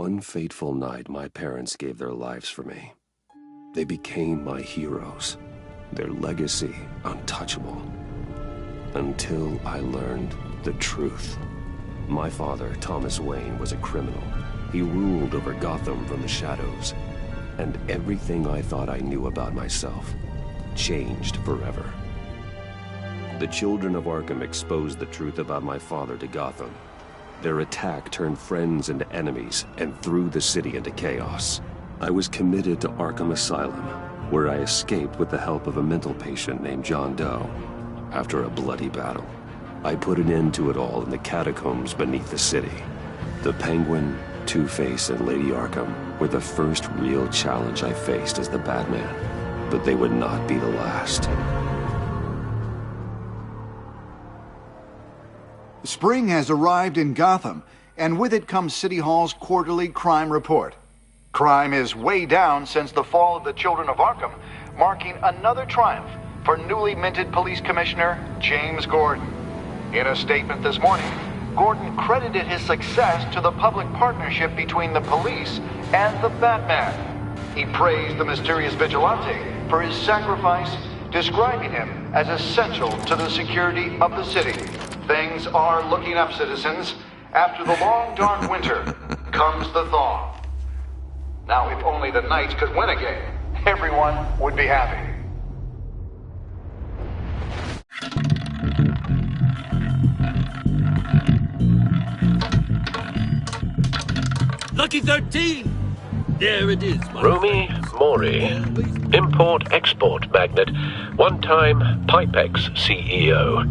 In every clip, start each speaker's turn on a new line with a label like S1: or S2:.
S1: one fateful night, my parents gave their lives for me. They became my heroes, their legacy untouchable. Until I learned the truth. My father, Thomas Wayne, was a criminal. He ruled over Gotham from the shadows. And everything I thought I knew about myself changed forever. The children of Arkham exposed the truth about my father to Gotham. Their attack turned friends into enemies and threw the city into chaos. I was committed to Arkham Asylum, where I escaped with the help of a mental patient named John Doe. After a bloody battle, I put an end to it all in the catacombs beneath the city. The Penguin, Two-Face, and Lady Arkham were the first real challenge I faced as the Batman, but they would not be the last.
S2: Spring has arrived in Gotham, and with it comes City Hall's quarterly crime report. Crime is way down since the fall of the Children of Arkham, marking another triumph for newly minted Police Commissioner James Gordon. In a statement this morning, Gordon credited his success to the public partnership between the police and the Batman. He praised the mysterious vigilante for his sacrifice, describing him as essential to the security of the city. Things are looking up, citizens. After the long, dark winter comes the thaw. Now, if only the Knights could win again, everyone would be happy.
S3: Lucky 13! There it is.
S4: Rumi Mori, import-export magnate, one-time Pipex CEO,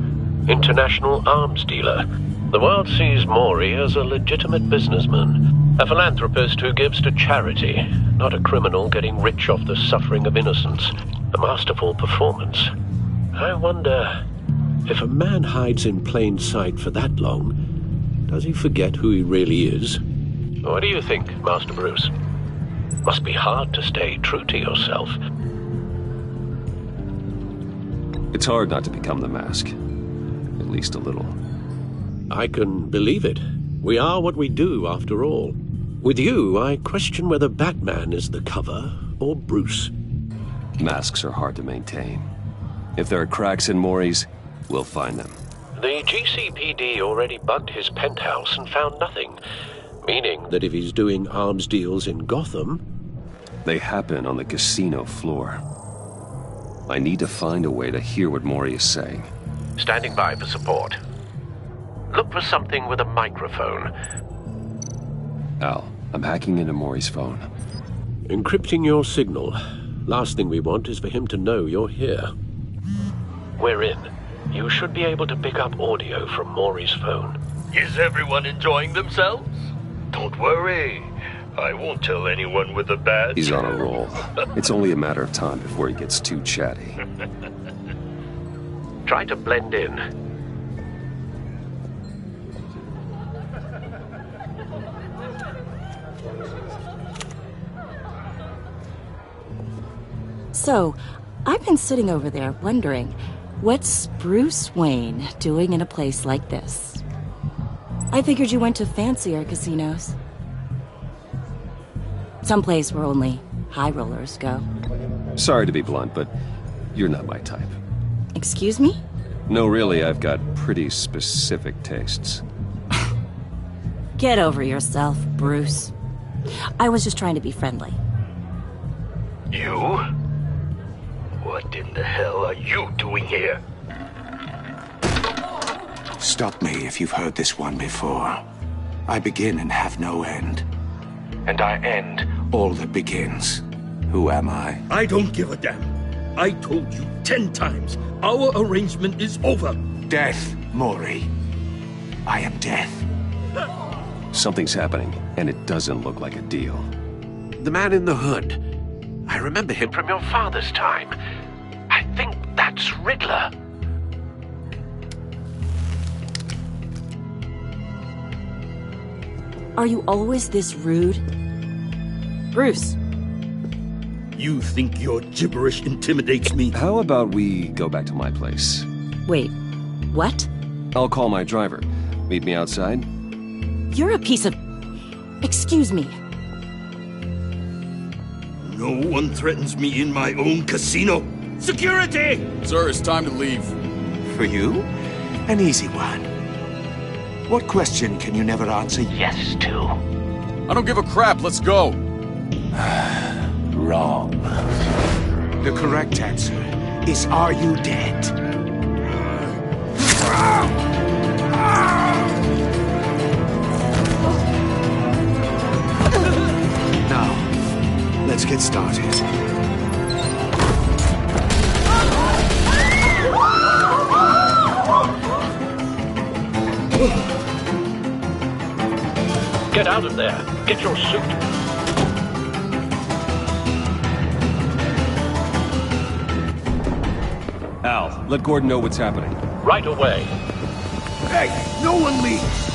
S4: international arms dealer. The world sees Mori as a legitimate businessman, a philanthropist who gives to charity, not a criminal getting rich off the suffering of innocence. A masterful performance. I wonder, if a man hides in plain sight for that long, does he forget who he really is? What do you think, Master Bruce? Must be hard to stay true to yourself.
S1: It's hard not to become the Mask. At least a little.
S4: I can believe it. We are what we do, after all. With you, I question whether Batman is the cover or Bruce.
S1: Masks are hard to maintain. If there are cracks in Mori's, we'll find them.
S4: The GCPD already bugged his penthouse and found nothing. Meaning that if he's doing arms deals in Gotham...
S1: They happen on the casino floor. I need to find a way to hear what Mori is saying.
S4: Standing by for support. Look for something with a microphone.
S1: Al, I'm hacking into Mori's phone.
S4: Encrypting your signal. Last thing we want is for him to know you're here. We're in. You should be able to pick up audio from Mori's phone.
S3: Is everyone enjoying themselves? Don't worry. I won't tell anyone with a badge.
S1: He's on a roll. It's only a matter of time before he gets too chatty.
S4: Try to blend in.
S5: So, I've been sitting over there wondering, what's Bruce Wayne doing in a place like this? I figured you went to fancier casinos. Someplace where only high rollers go.
S1: Sorry to be blunt, but you're not my type.
S5: Excuse me?
S1: No, really, I've got pretty specific tastes.
S5: Get over yourself, Bruce. I was just trying to be friendly.
S3: You? What in the hell are you doing here?
S6: Stop me if you've heard this one before. I begin and have no end. And I end all that begins. Who am I?
S3: I don't give a damn. I told you 10 times. Our arrangement is over.
S6: Death, Mori. I am death.
S1: Something's happening, and it doesn't look like a deal.
S4: The man in the hood. I remember him from your father's time. I think that's Riddler.
S5: Are you always this rude? Bruce.
S3: You think your gibberish intimidates me?
S1: How about we go back to my place?
S5: Wait, what?
S1: I'll call my driver. Meet me outside?
S5: You're a piece of... Excuse me.
S3: No one threatens me in my own casino. Security!
S7: Sir, it's time to leave.
S6: For you? An easy one. What question can you never answer yes to?
S7: I don't give a crap, let's go.
S6: Wrong. The correct answer is, are you dead? Now, let's get started.
S4: Get out of there. Get your suit.
S1: Al, let Gordon know what's happening.
S4: Right away.
S3: Hey, no one leaves!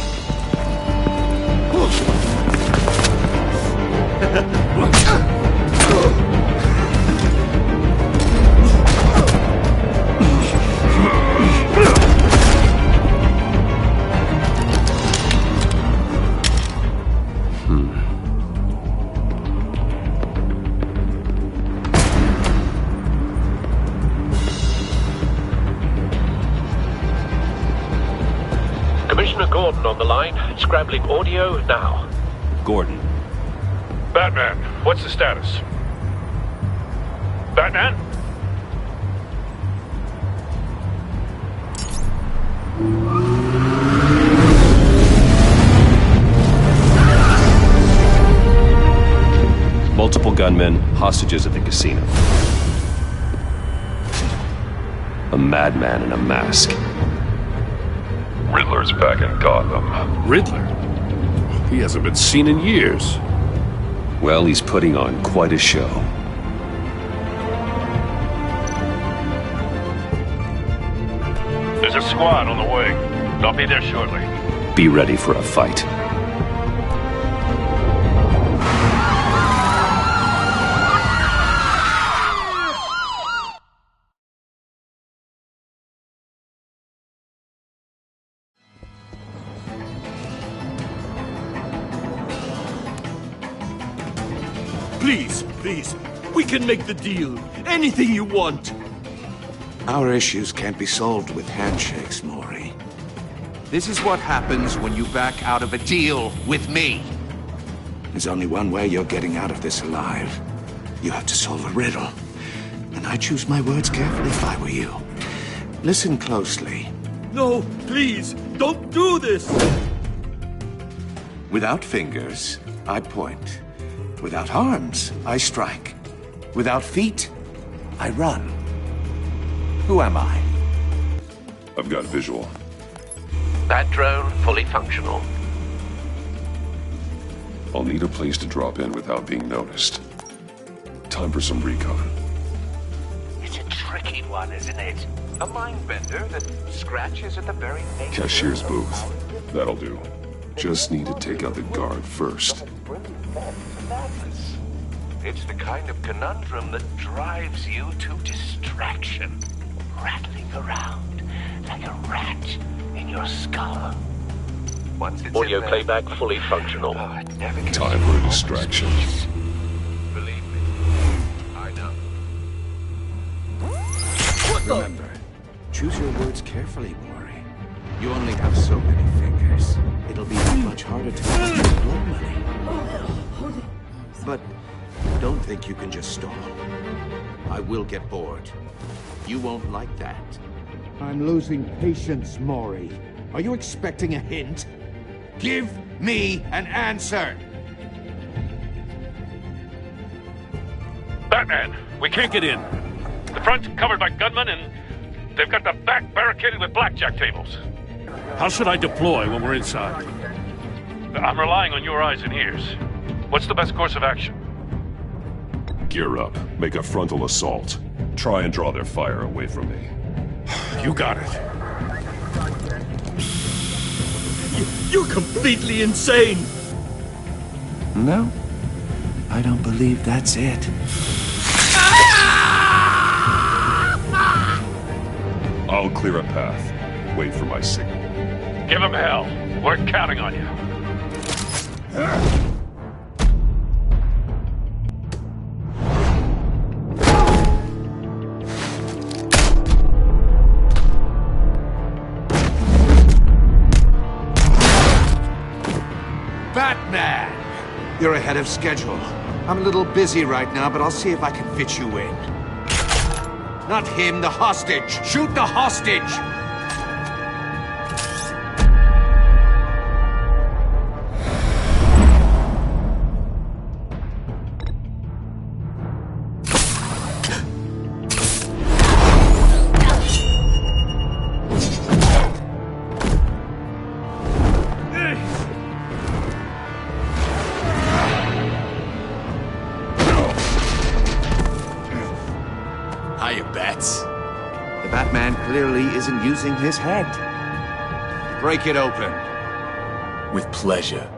S4: Commissioner Gordon on the line. Scrabbling audio now.
S1: Gordon.
S3: Batman, what's the status? Batman?
S1: Multiple gunmen, hostages at the casino. A madman in a mask.
S8: Riddler's back in Gotham.
S3: Riddler? He hasn't been seen in years.
S1: Well, he's putting on quite a show.
S3: There's a squad on the way. I'll be there shortly.
S1: Be ready for a fight.
S3: Please, we can make the deal. Anything you want.
S6: Our issues can't be solved with handshakes, Maury.
S9: This is what happens when you back out of a deal with me.
S6: There's only one way you're getting out of this alive. You have to solve a riddle. And I choose my words carefully if I were you. Listen closely.
S3: No, please, don't do this!
S6: Without fingers, I point. Without arms, I strike. Without feet, I run. Who am I?
S8: I've got visual.
S4: That drone fully functional.
S8: I'll need a place to drop in without being noticed. Time for some recon.
S9: It's a tricky one, isn't it? A mind bender that scratches at the very nature.
S8: Cashier's booth. That'll do. Just need to take out the guard first.
S9: It's the kind of conundrum that drives you to distraction. Rattling around like a rat in your skull. Once it's
S4: Audio
S9: in there,
S4: playback fully functional.
S9: it never gets
S8: Time for a distraction.
S9: Believe me, I know.
S6: Remember, choose your words carefully, Maury. You only have so many fingers. It'll be much harder to collect your blood money. But don't think you can just stall. I will get bored. You won't like that.
S10: I'm losing patience, Maury. Are you expecting a hint?
S6: Give me an answer!
S3: Batman, we can't get in. The front's covered by gunmen, and they've got the back barricaded with blackjack tables. How should I deploy when we're inside? I'm relying on your eyes and ears. What's the best course of action?
S8: Gear up. Make a frontal assault. Try and draw their fire away from me.
S3: You got it. You're completely insane!
S6: No, I don't believe that's it.
S8: I'll clear a path. Wait for my signal.
S3: Give him hell. We're counting on you.
S6: Batman! You're ahead of schedule. I'm a little busy right now, but I'll see if I can fit you in. Not him, the hostage! Shoot the hostage! The Batman clearly isn't using his head. Break it open.
S7: With pleasure.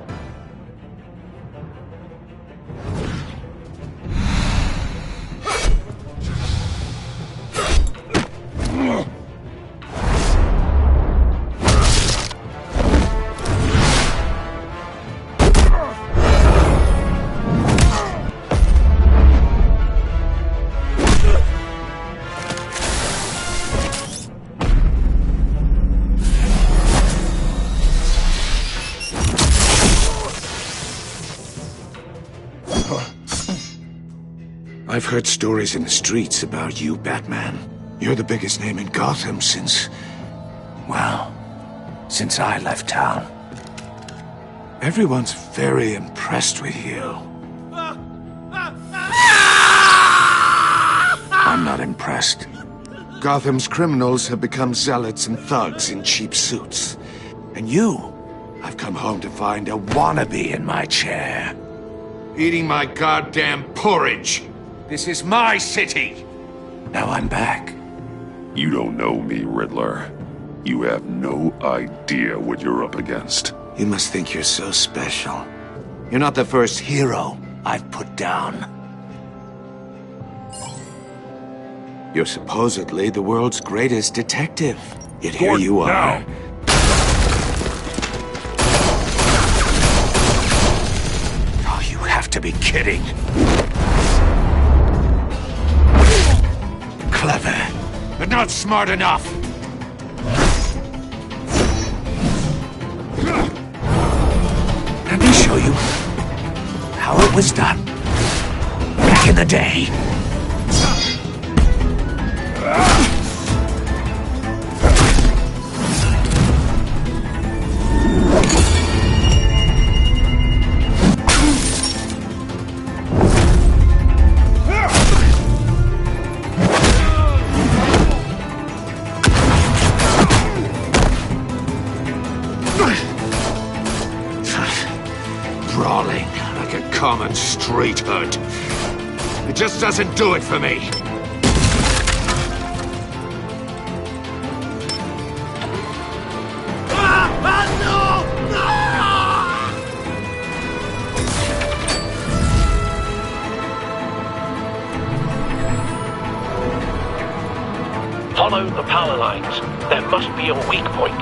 S6: I've heard stories in the streets about you, Batman. You're the biggest name in Gotham since I left town. Everyone's very impressed with you. I'm not impressed. Gotham's criminals have become zealots and thugs in cheap suits. And you, I've come home to find a wannabe in my chair. Eating my goddamn porridge. This is my city! Now I'm back.
S8: You don't know me, Riddler. You have no idea what you're up against.
S6: You must think you're so special. You're not the first hero I've put down. You're supposedly the world's greatest detective. Yet here you are. Oh, you have to be kidding. Clever, but not smart enough. Let me show you how it was done back in the day. Brawling like a common street hood. It just doesn't do it for me.
S4: Follow the power lines. There must be a weak point.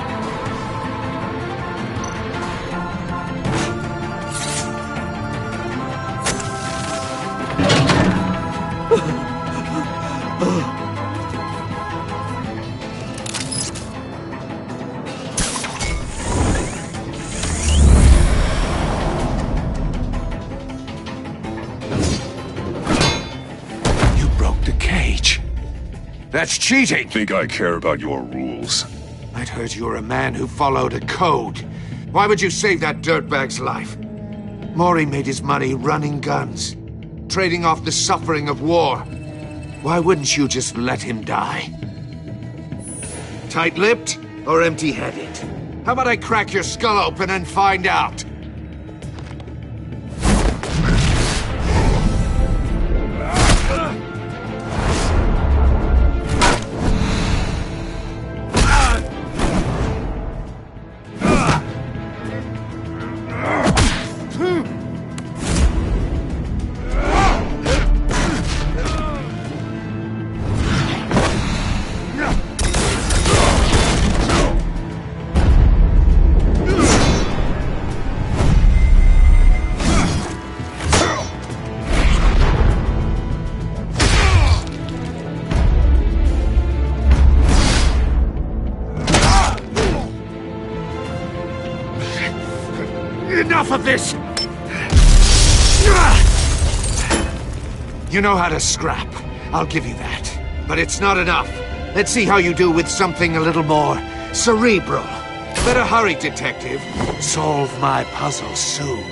S6: You broke the cage. That's cheating!
S8: Think I care about your rules?
S6: I'd heard you were a man who followed a code. Why would you save that dirtbag's life? Mori made his money running guns, trading off the suffering of war. Why wouldn't you just let him die? Tight-lipped or empty-headed? How about I crack your skull open and find out?
S10: enough of this! You know how to scrap. I'll give you that. But it's not enough. Let's see how you do with something a little more cerebral. Better hurry, detective. Solve my puzzle soon.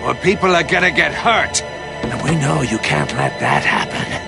S10: Or people are gonna get hurt. And we know you can't let that happen.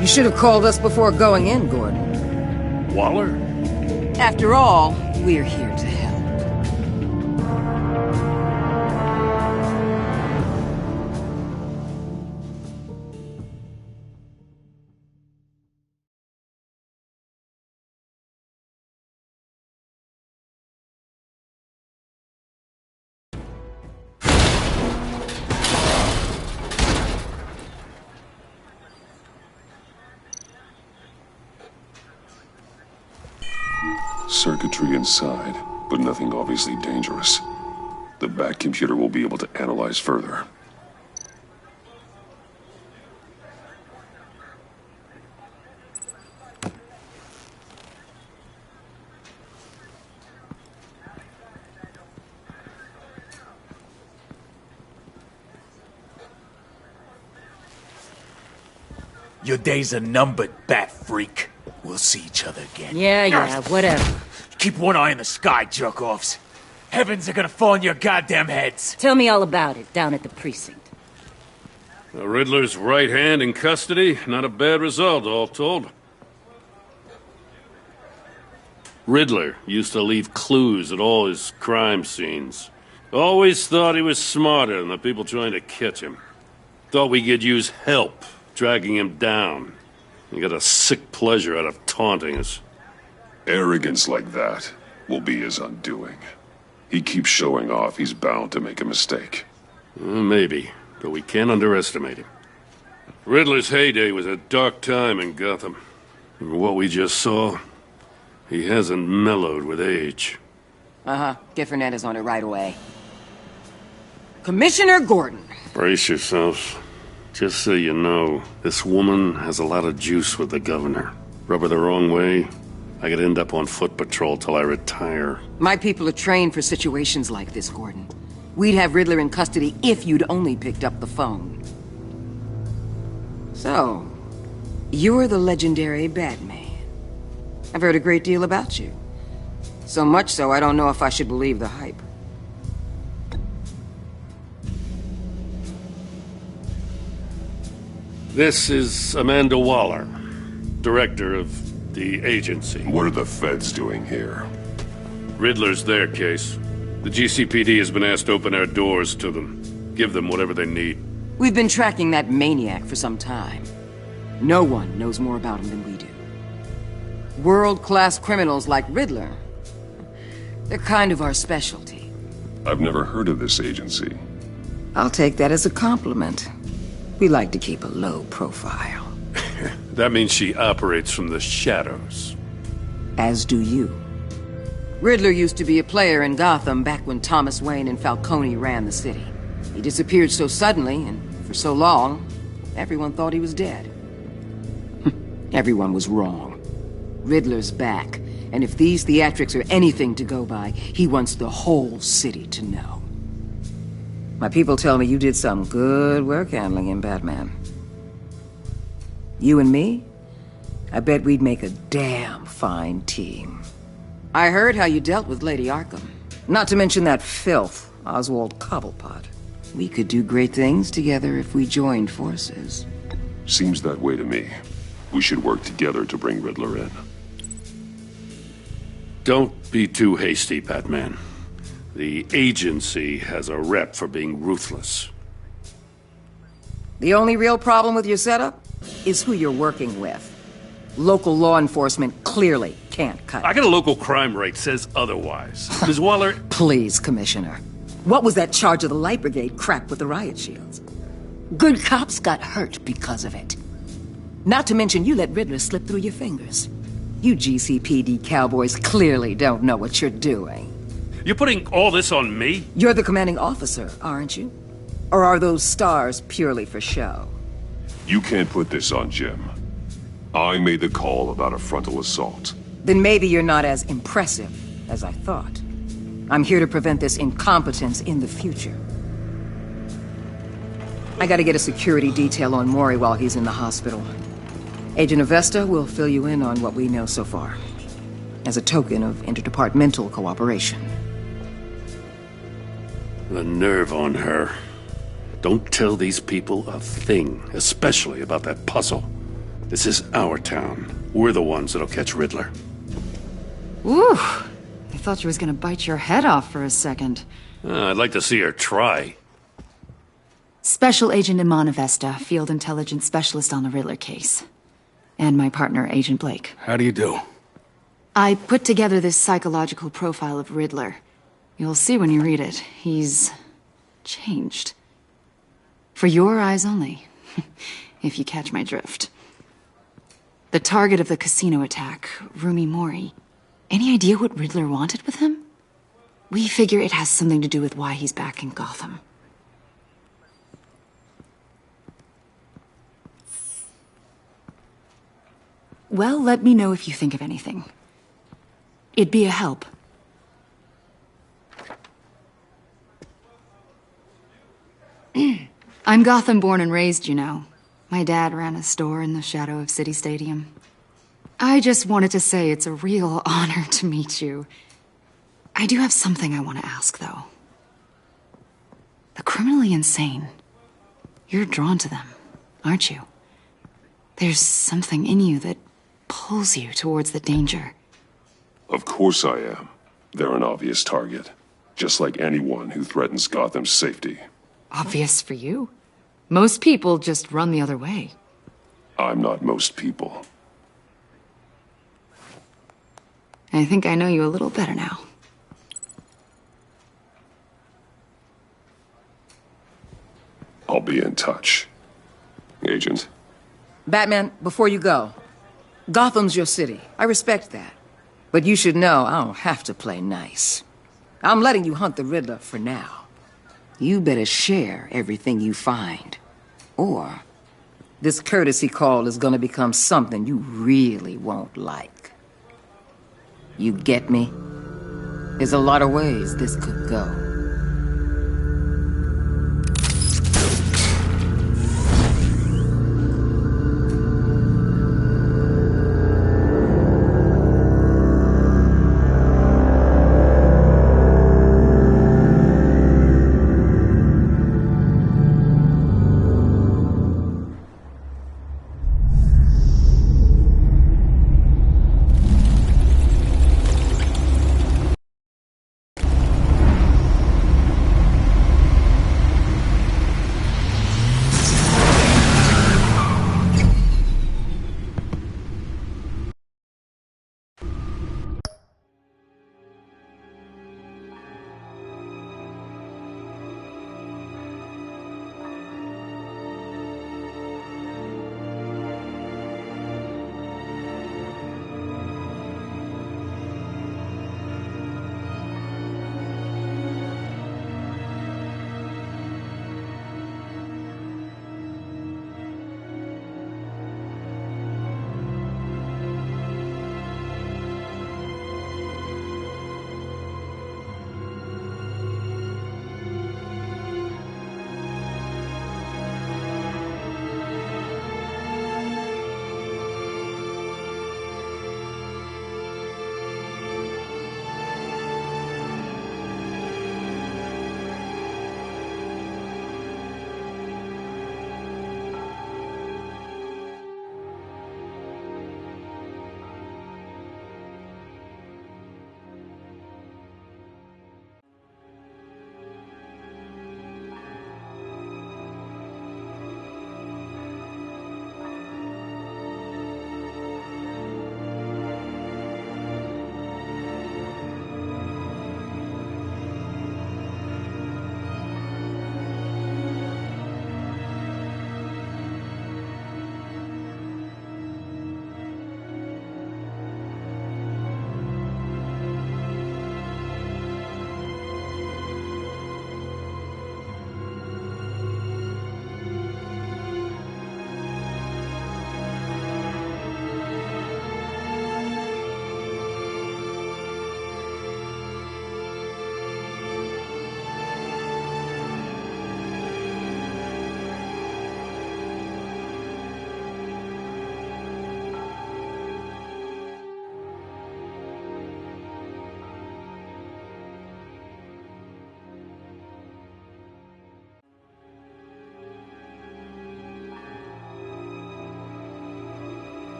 S11: You should have called us before going in, Gordon.
S3: Waller?
S11: After all, we're here to help.
S8: Circuitry inside, but nothing obviously dangerous. The back computer will be able to analyze further.
S7: Your days are numbered, bat freak. We'll see each other again.
S5: Yeah, whatever.
S7: Keep one eye in the sky, jerk-offs. Heavens are gonna fall on your goddamn heads.
S5: Tell me all about it down at the precinct.
S3: The Riddler's right hand in custody. Not a bad result, all told. Riddler used to leave clues at all his crime scenes. Always thought he was smarter than the people trying to catch him. Thought we could use help dragging him down. He got a sick pleasure out of taunting us.
S8: Arrogance like that will be his undoing. He keeps showing off, he's bound to make a mistake.
S3: Maybe, but we can't underestimate him. Riddler's heyday was a dark time in Gotham. From what we just saw, he hasn't mellowed with age.
S11: Uh-huh. Get Fernandez on it right away. Commissioner Gordon.
S3: Brace yourselves. Just so you know, this woman has a lot of juice with the governor. Rub her the wrong way, I could end up on foot patrol till I retire.
S11: My people are trained for situations like this, Gordon. We'd have Riddler in custody if you'd only picked up the phone. So, you're the legendary Batman. I've heard a great deal about you. So much so, I don't know if I should believe the hype.
S3: This is Amanda Waller, director of the agency.
S8: What are the feds doing here?
S3: Riddler's their case. The GCPD has been asked to open our doors to them. Give them whatever they need.
S11: We've been tracking that maniac for some time. No one knows more about him than we do. World-class criminals like Riddler. They're kind of our specialty.
S8: I've never heard of this agency.
S11: I'll take that as a compliment. We like to keep a low profile.
S3: That means she operates from the shadows.
S11: As do you. Riddler used to be a player in Gotham back when Thomas Wayne and Falcone ran the city. He disappeared so suddenly and for so long, everyone thought he was dead. Everyone was wrong. Riddler's back, and if these theatrics are anything to go by, he wants the whole city to know. My people tell me you did some good work handling him, Batman. You and me? I bet we'd make a damn fine team. I heard how you dealt with Lady Arkham. Not to mention that filth, Oswald Cobblepot. We could do great things together if we joined forces.
S8: Seems that way to me. We should work together to bring Riddler in.
S3: Don't be too hasty, Batman. The agency has a rep for being ruthless.
S11: The only real problem with your setup is who you're working with. Local law enforcement clearly can't cut it.
S3: I got a local crime rate says otherwise. Ms. Waller...
S11: Please, Commissioner. What was that charge of the Light Brigade crap with the riot shields? Good cops got hurt because of it. Not to mention you let Riddler slip through your fingers. You GCPD cowboys clearly don't know what you're doing.
S3: You're putting all this on me?
S11: You're the commanding officer, aren't you? Or are those stars purely for show?
S8: You can't put this on Jim. I made the call about a frontal assault.
S11: Then maybe you're not as impressive as I thought. I'm here to prevent this incompetence in the future. I gotta get a security detail on Maury while he's in the hospital. Agent Avesta will fill you in on what we know so far, as a token of interdepartmental cooperation.
S3: The nerve on her. Don't tell these people a thing, especially about that puzzle. This is our town. We're the ones that'll catch Riddler.
S12: Ooh, I thought she was gonna bite your head off for a second.
S3: I'd like to see her try.
S12: Special Agent Iman Avesta, Field Intelligence Specialist on the Riddler case. And my partner, Agent Blake.
S7: How do you do?
S12: I put together this psychological profile of Riddler. You'll see when you read it. He's changed. For your eyes only, if you catch my drift. The target of the casino attack, Rumi Mori. Any idea what Riddler wanted with him? We figure it has something to do with why he's back in Gotham. Well, let me know if you think of anything. It'd be a help. I'm Gotham born and raised, you know. My dad ran a store in the shadow of City Stadium. I just wanted to say it's a real honor to meet you. I do have something I want to ask, though. The criminally insane. You're drawn to them, aren't you? There's something in you that pulls you towards the danger.
S8: Of course I am. They're an obvious target. Just like anyone who threatens Gotham's safety.
S12: Obvious for you. Most people just run the other way.
S8: I'm not most people.
S12: I think I know you a little better now.
S8: I'll be in touch. Agent?
S11: Batman, before you go, Gotham's your city. I respect that. But you should know I don't have to play nice. I'm letting you hunt the Riddler for now. You better share everything you find. Or this courtesy call is gonna become something you really won't like. You get me? There's a lot of ways this could go.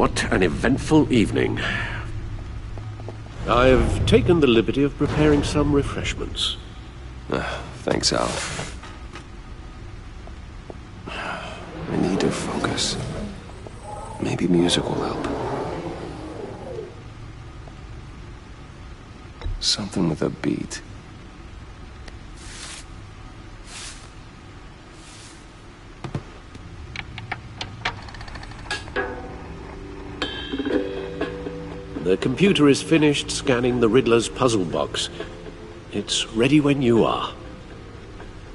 S4: What an eventful evening. I've taken the liberty of preparing some refreshments.
S1: Thanks, Al. I need to focus. Maybe music will help. Something with a beat.
S4: The computer is finished scanning the Riddler's puzzle box. It's ready when you are.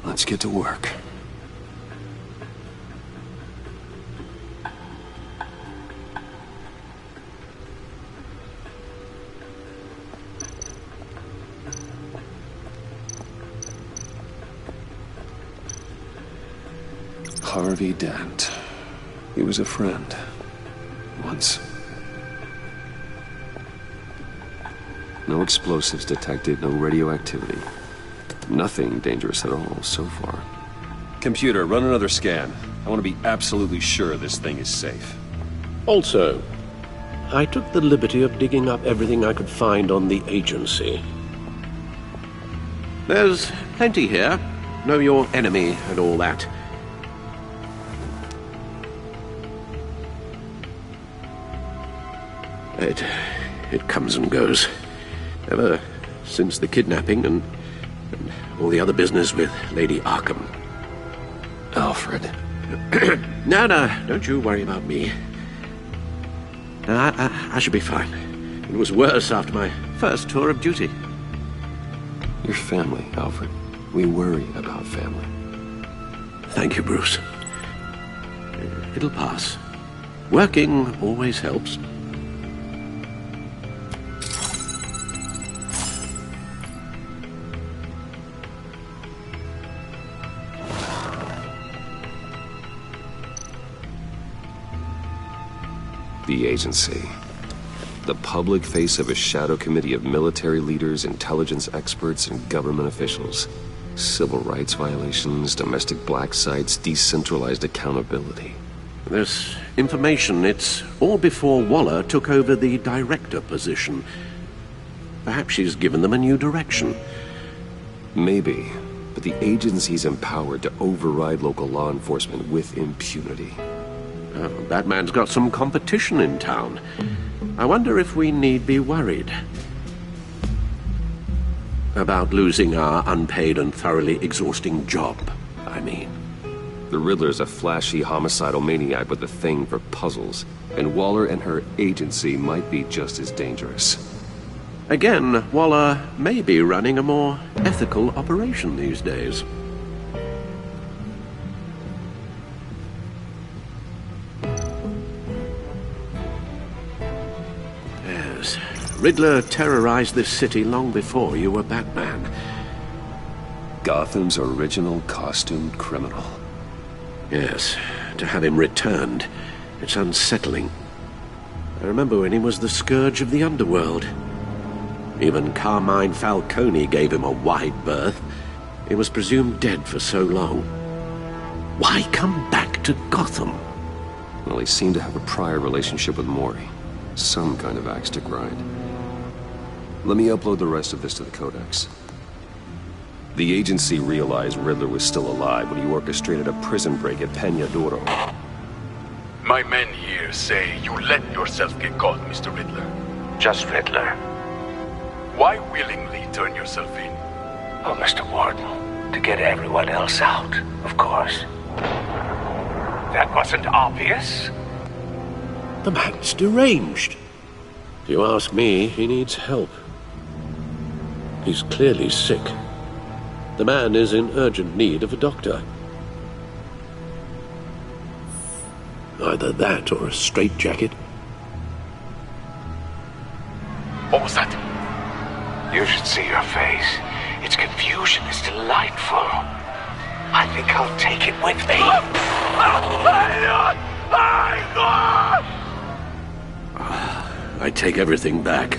S1: Let's get to work. Harvey Dent. He was a friend. Once. No explosives detected, no radioactivity. Nothing dangerous at all so far. Computer, run another scan. I want to be absolutely sure this thing is safe.
S4: Also, I took the liberty of digging up everything I could find on the agency. There's plenty here. Know your enemy and all that. It comes and goes. Ever since the kidnapping and all the other business with Lady Arkham.
S1: Alfred.
S4: No, don't you worry about me. I should be fine. It was worse after my first tour of duty.
S1: Your family, Alfred. We worry about family.
S4: Thank you, Bruce. It'll pass. Working always helps.
S1: The agency. The public face of a shadow committee of military leaders, intelligence experts, and government officials. Civil rights violations, domestic black sites, decentralized accountability.
S4: This information, it's all before Waller took over the director position. Perhaps she's given them a new direction.
S1: Maybe, but the agency's empowered to override local law enforcement with impunity.
S4: Batman's got some competition in town. I wonder if we need be worried about losing our unpaid and thoroughly exhausting job, I mean.
S1: The Riddler's a flashy homicidal maniac with a thing for puzzles, and Waller and her agency might be just as dangerous.
S4: Again, Waller may be running a more ethical operation these days. Riddler terrorized this city long before you were Batman.
S1: Gotham's original costumed criminal.
S4: Yes, to have him returned, it's unsettling. I remember when he was the scourge of the underworld. Even Carmine Falcone gave him a wide berth. He was presumed dead for so long. Why come back to Gotham?
S1: Well, he seemed to have a prior relationship with Mori. Some kind of axe to grind. Let me upload the rest of this to the Codex. The agency realized Riddler was still alive when he orchestrated a prison break at Peña Duro.
S13: My men here say you let yourself get caught, Mr. Riddler.
S9: Just Riddler.
S13: Why willingly turn yourself in?
S9: Oh, Mr. Warden, to get everyone else out, of course. That wasn't obvious.
S4: The man's deranged. If you ask me, he needs help. He's clearly sick. The man is in urgent need of a doctor. Either that or a straitjacket.
S13: What was that?
S9: You should see your face. Its confusion is delightful. I think I'll take it with me.
S4: I take everything back.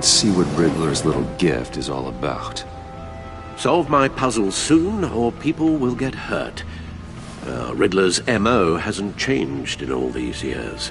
S1: Let's see what Riddler's little gift is all about.
S4: Solve my puzzle soon, or people will get hurt. Riddler's MO hasn't changed in all these years.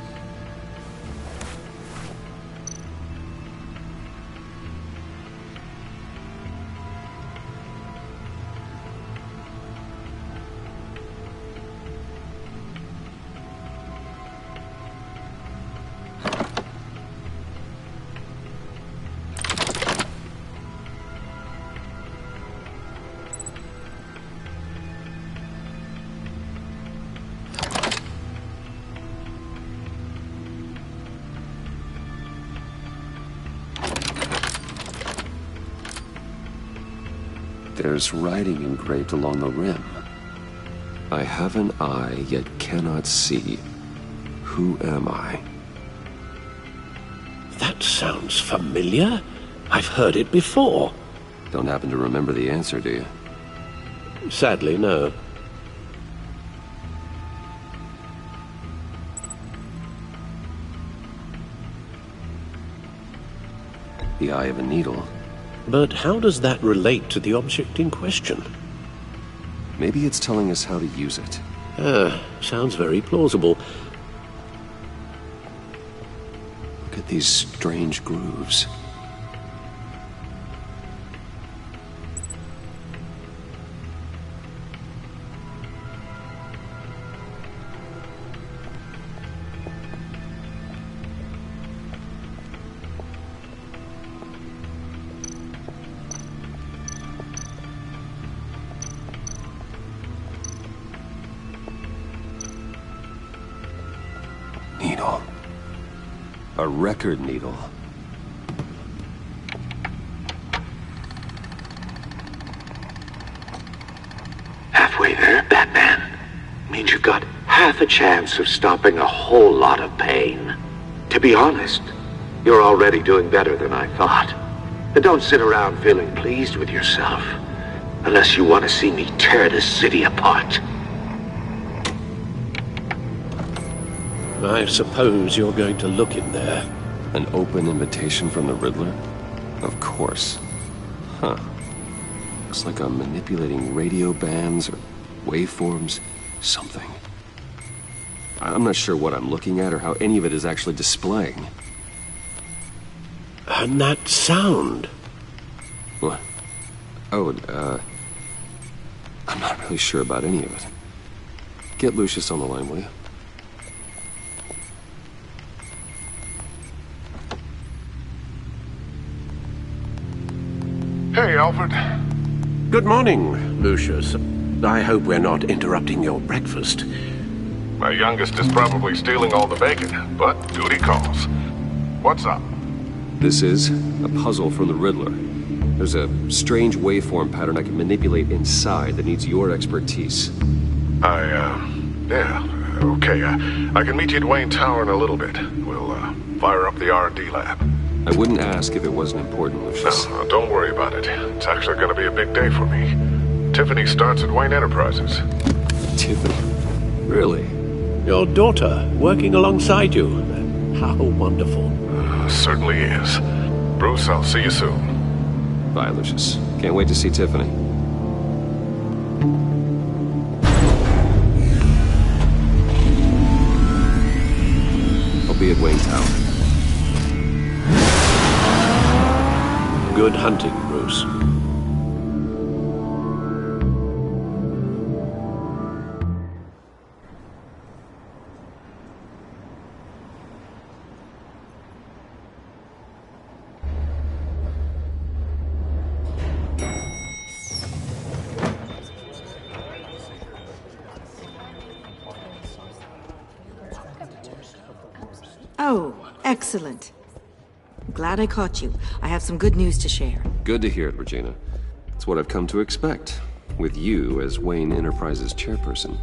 S1: There's writing engraved along the rim. I have an eye, yet cannot see. Who am I?
S4: That sounds familiar. I've heard it before.
S1: Don't happen to remember the answer, do you?
S4: Sadly, no.
S1: The eye of a needle.
S4: But how does that relate to the object in question?
S1: Maybe it's telling us how to use it.
S4: Sounds very plausible.
S1: Look at these strange grooves. Needle. A record needle.
S10: Halfway there, Batman. Means you've got half a chance of stopping a whole lot of pain. To be honest, you're already doing better than I thought. But don't sit around feeling pleased with yourself. Unless you want to see me tear this city apart.
S4: I suppose you're going to look in there.
S1: An open invitation from the Riddler? Of course. Huh. Looks like I'm manipulating radio bands or waveforms. Something. I'm not sure what I'm looking at or how any of it is actually displaying.
S4: And that sound.
S1: What? Oh, I'm not really sure about any of it. Get Lucius on the line, will you?
S8: Hey, Alfred.
S4: Good morning, Lucius. I hope we're not interrupting your breakfast.
S8: My youngest is probably stealing all the bacon, but duty calls. What's up?
S1: This is a puzzle from the Riddler. There's a strange waveform pattern I can manipulate inside that needs your expertise.
S8: Yeah, okay. I can meet you at Wayne Tower in a little bit. We'll, fire up the R&D lab.
S1: I wouldn't ask if it wasn't important, Lucius.
S8: No, don't worry about it. It's actually going to be a big day for me. Tiffany starts at Wayne Enterprises.
S1: Tiffany? Really?
S4: Your daughter, working alongside you. How wonderful.
S8: Certainly is. Bruce, I'll see you soon.
S1: Bye, Lucius. Can't wait to see Tiffany. I'll be at Wayne Tower.
S4: Good hunting, Bruce.
S14: Oh, excellent. I'm glad I caught you. I have some good news to share.
S1: Good to hear it, Regina. It's what I've come to expect, with you as Wayne Enterprises chairperson.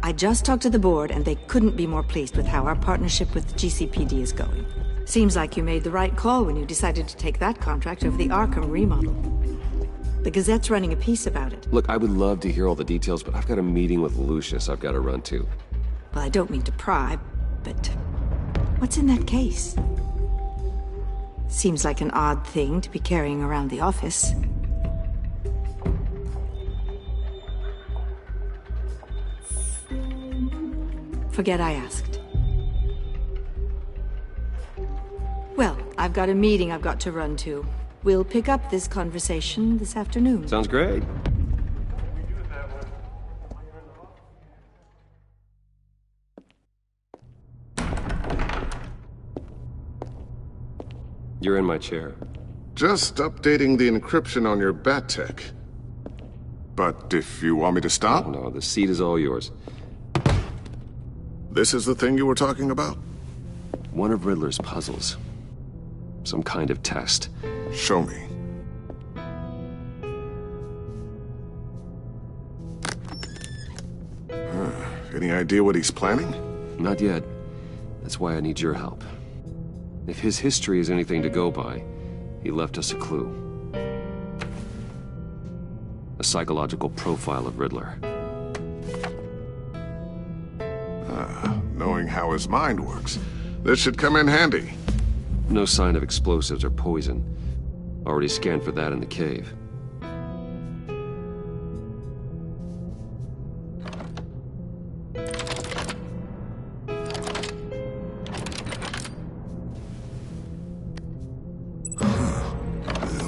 S14: I just talked to the board, and they couldn't be more pleased with how our partnership with GCPD is going. Seems like you made the right call when you decided to take that contract over the Arkham remodel. The Gazette's running a piece about it.
S1: Look, I would love to hear all the details, but I've got a meeting with Lucius I've got to run to.
S14: Well, I don't mean to pry, but what's in that case? Seems like an odd thing to be carrying around the office. Forget I asked. Well, I've got a meeting I've got to run to. We'll pick up this conversation this afternoon.
S1: Sounds great. You're in my chair.
S8: Just updating the encryption on your bat tech. But if you want me to stop?
S1: Oh, no, the seat is all yours.
S8: This is the thing you were talking about?
S1: One of Riddler's puzzles. Some kind of test.
S8: Show me. Any idea what he's planning?
S1: Not yet. That's why I need your help. If his history is anything to go by, he left us a clue. A psychological profile of Riddler.
S8: Knowing how his mind works, this should come in handy.
S1: No sign of explosives or poison. Already scanned for that in the cave.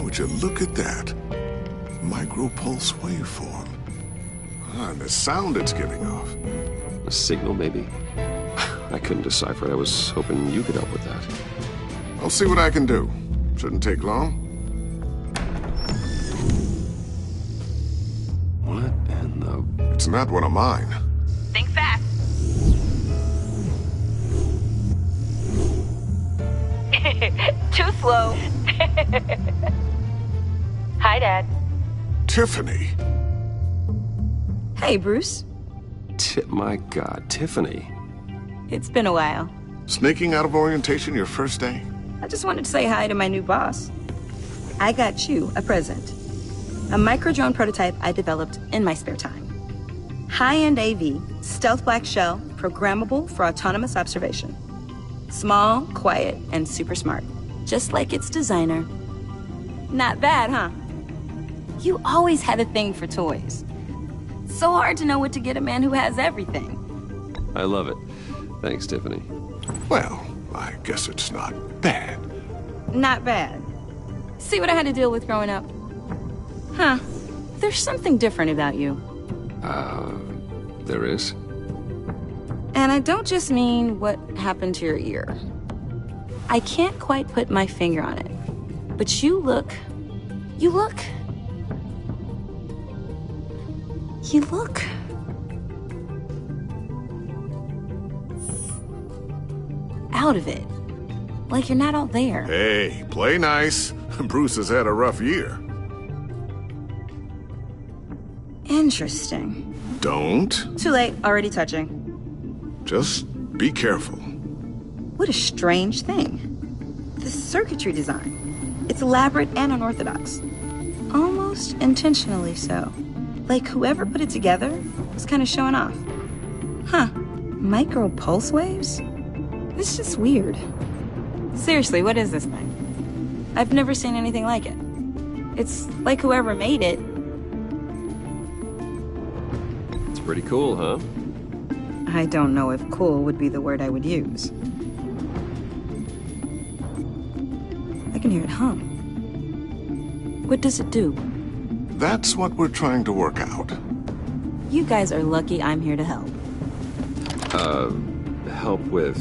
S8: Would you look at that? Micro-pulse waveform. And the sound it's giving off.
S1: A signal, maybe? I couldn't decipher it. I was hoping you could help with that.
S8: I'll see what I can do. Shouldn't take long.
S1: What in the...
S8: It's not one of mine.
S15: Think fast. Too slow. Hi, Dad.
S8: Tiffany.
S5: Hey, Bruce.
S1: My God, Tiffany.
S5: It's been a while.
S8: Sneaking out of orientation your first day?
S5: I just wanted to say hi to my new boss. I got you a present. A micro-drone prototype I developed in my spare time. High-end AV, stealth black shell, programmable for autonomous observation. Small, quiet, and super smart. Just like its designer. Not bad, huh? You always had a thing for toys. So hard to know what to get a man who has everything.
S1: I love it. Thanks, Tiffany.
S8: Well, I guess it's not bad.
S5: Not bad. See what I had to deal with growing up? Huh. There's something different about you.
S1: There is?
S5: And I don't just mean what happened to your ear. I can't quite put my finger on it. But you look... out of it. Like you're not all there.
S8: Hey, play nice. Bruce has had a rough year.
S5: Interesting.
S8: Don't.
S5: Too late, already touching.
S8: Just be careful.
S5: What a strange thing. The circuitry design. It's elaborate and unorthodox. Almost intentionally so. Like whoever put it together was kind of showing off. Huh. Micro pulse waves? It's just weird. Seriously, what is this thing? I've never seen anything like it. It's like whoever made it.
S1: It's pretty cool, huh?
S5: I don't know if cool would be the word I would use. I can hear it hum. What does it do?
S8: That's what we're trying to work out.
S5: You guys are lucky I'm here to help.
S1: Help with...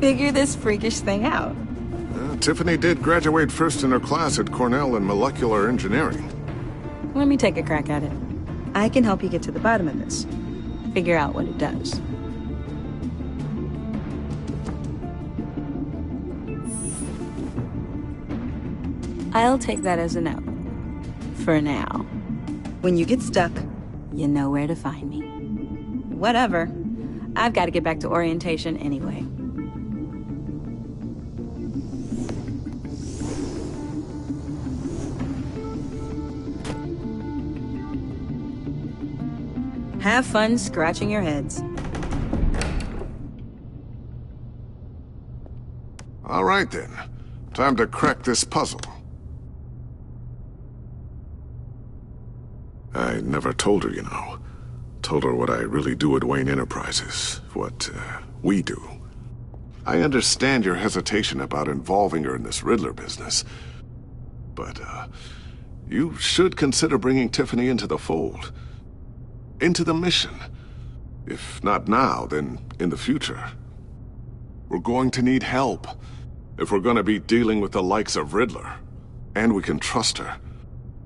S5: Figure this freakish thing out.
S8: Tiffany did graduate first in her class at Cornell in molecular engineering.
S5: Let me take a crack at it. I can help you get to the bottom of this. Figure out what it does. I'll take that as a no. For now. When you get stuck, you know where to find me. Whatever. I've got to get back to orientation anyway. Have fun scratching your heads.
S8: All right, then. Time to crack this puzzle. I never told her, you know. Told her what I really do at Wayne Enterprises. What, we do. I understand your hesitation about involving her in this Riddler business. But, you should consider bringing Tiffany into the fold. Into the mission. If not now, then in the future. We're going to need help if we're going to be dealing with the likes of Riddler. And we can trust her.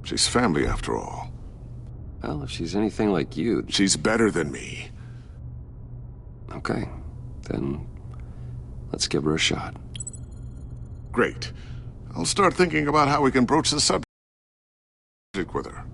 S8: She's family after all.
S1: Well, if she's anything like you...
S8: She's better than me.
S1: Okay, then let's give her a shot.
S8: Great. I'll start thinking about how we can broach the subject with her.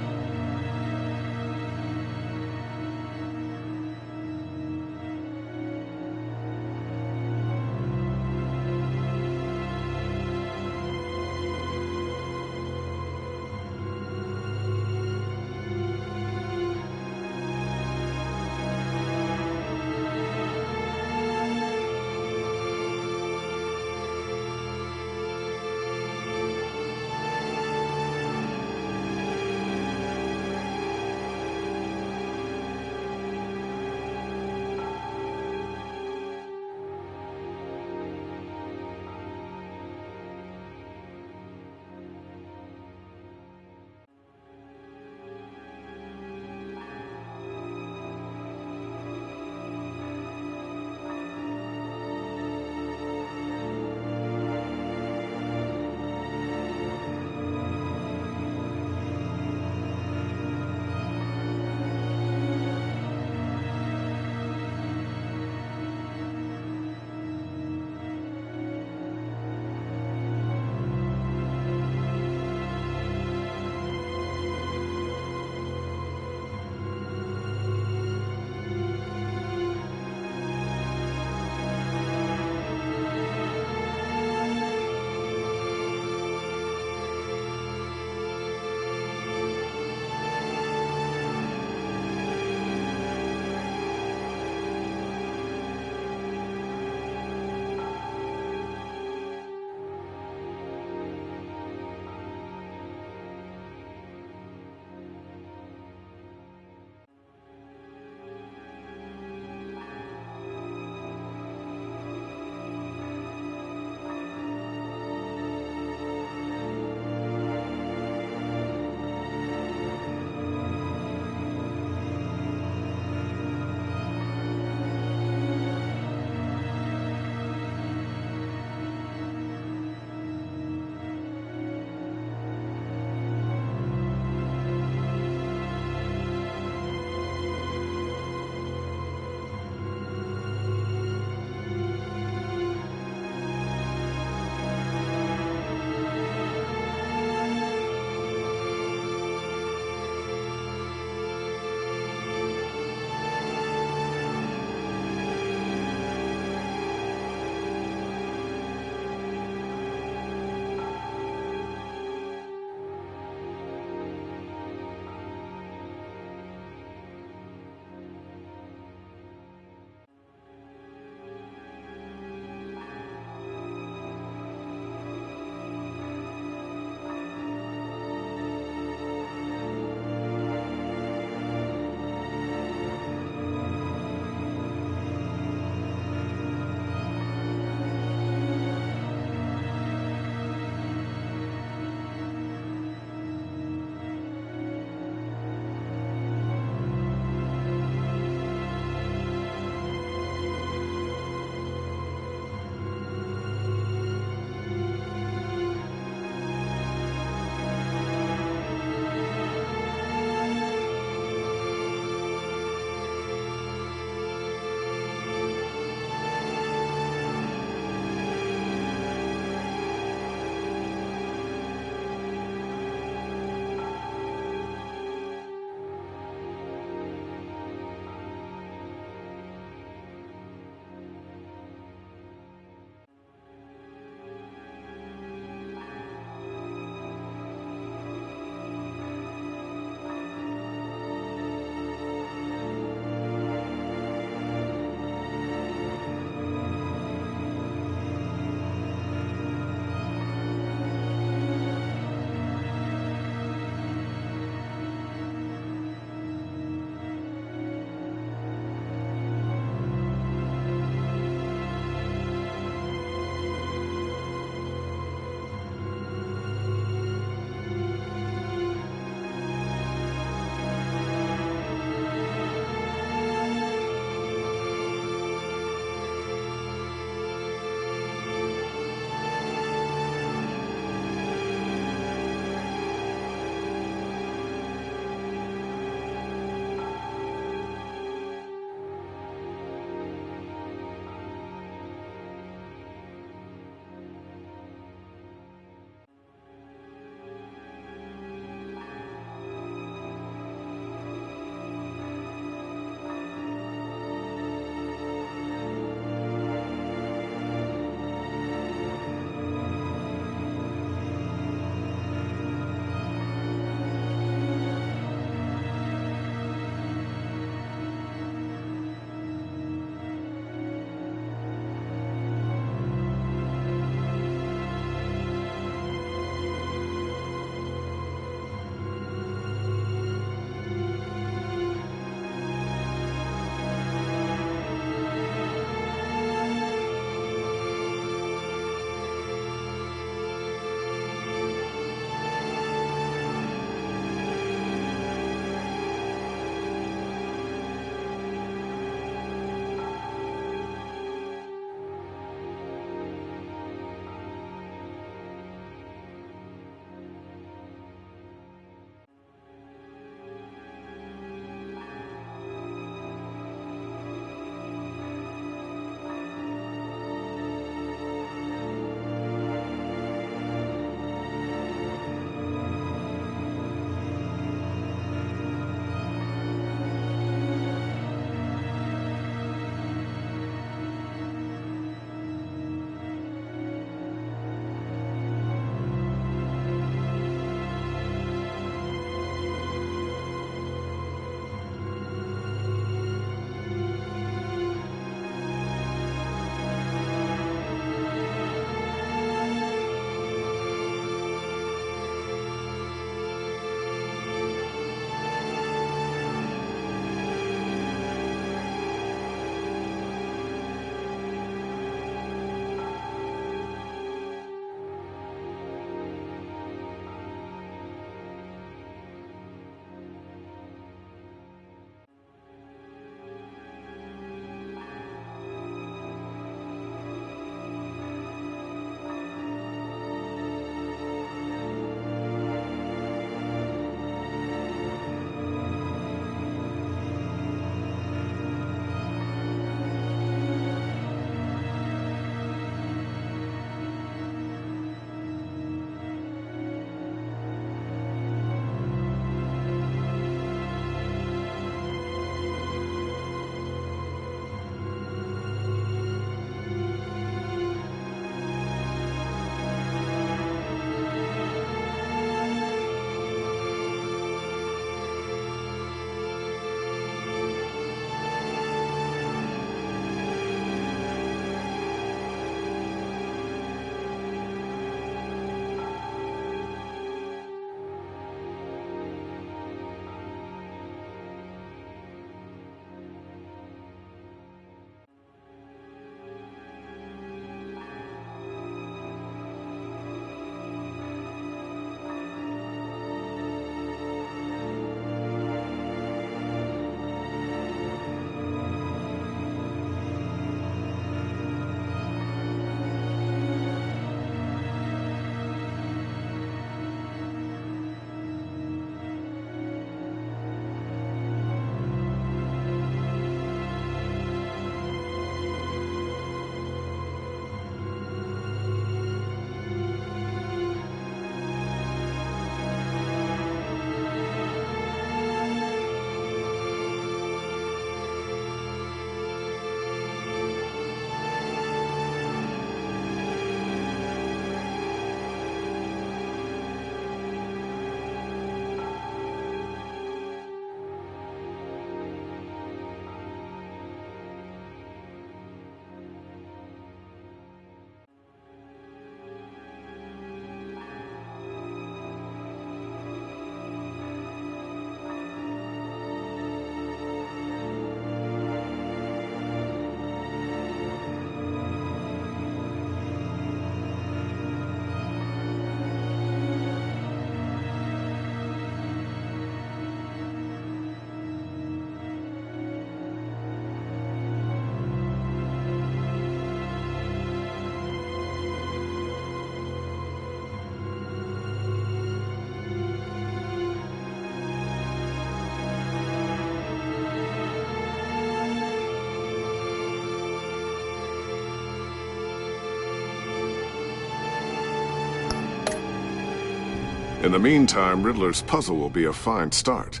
S8: In the meantime, Riddler's puzzle will be a fine start.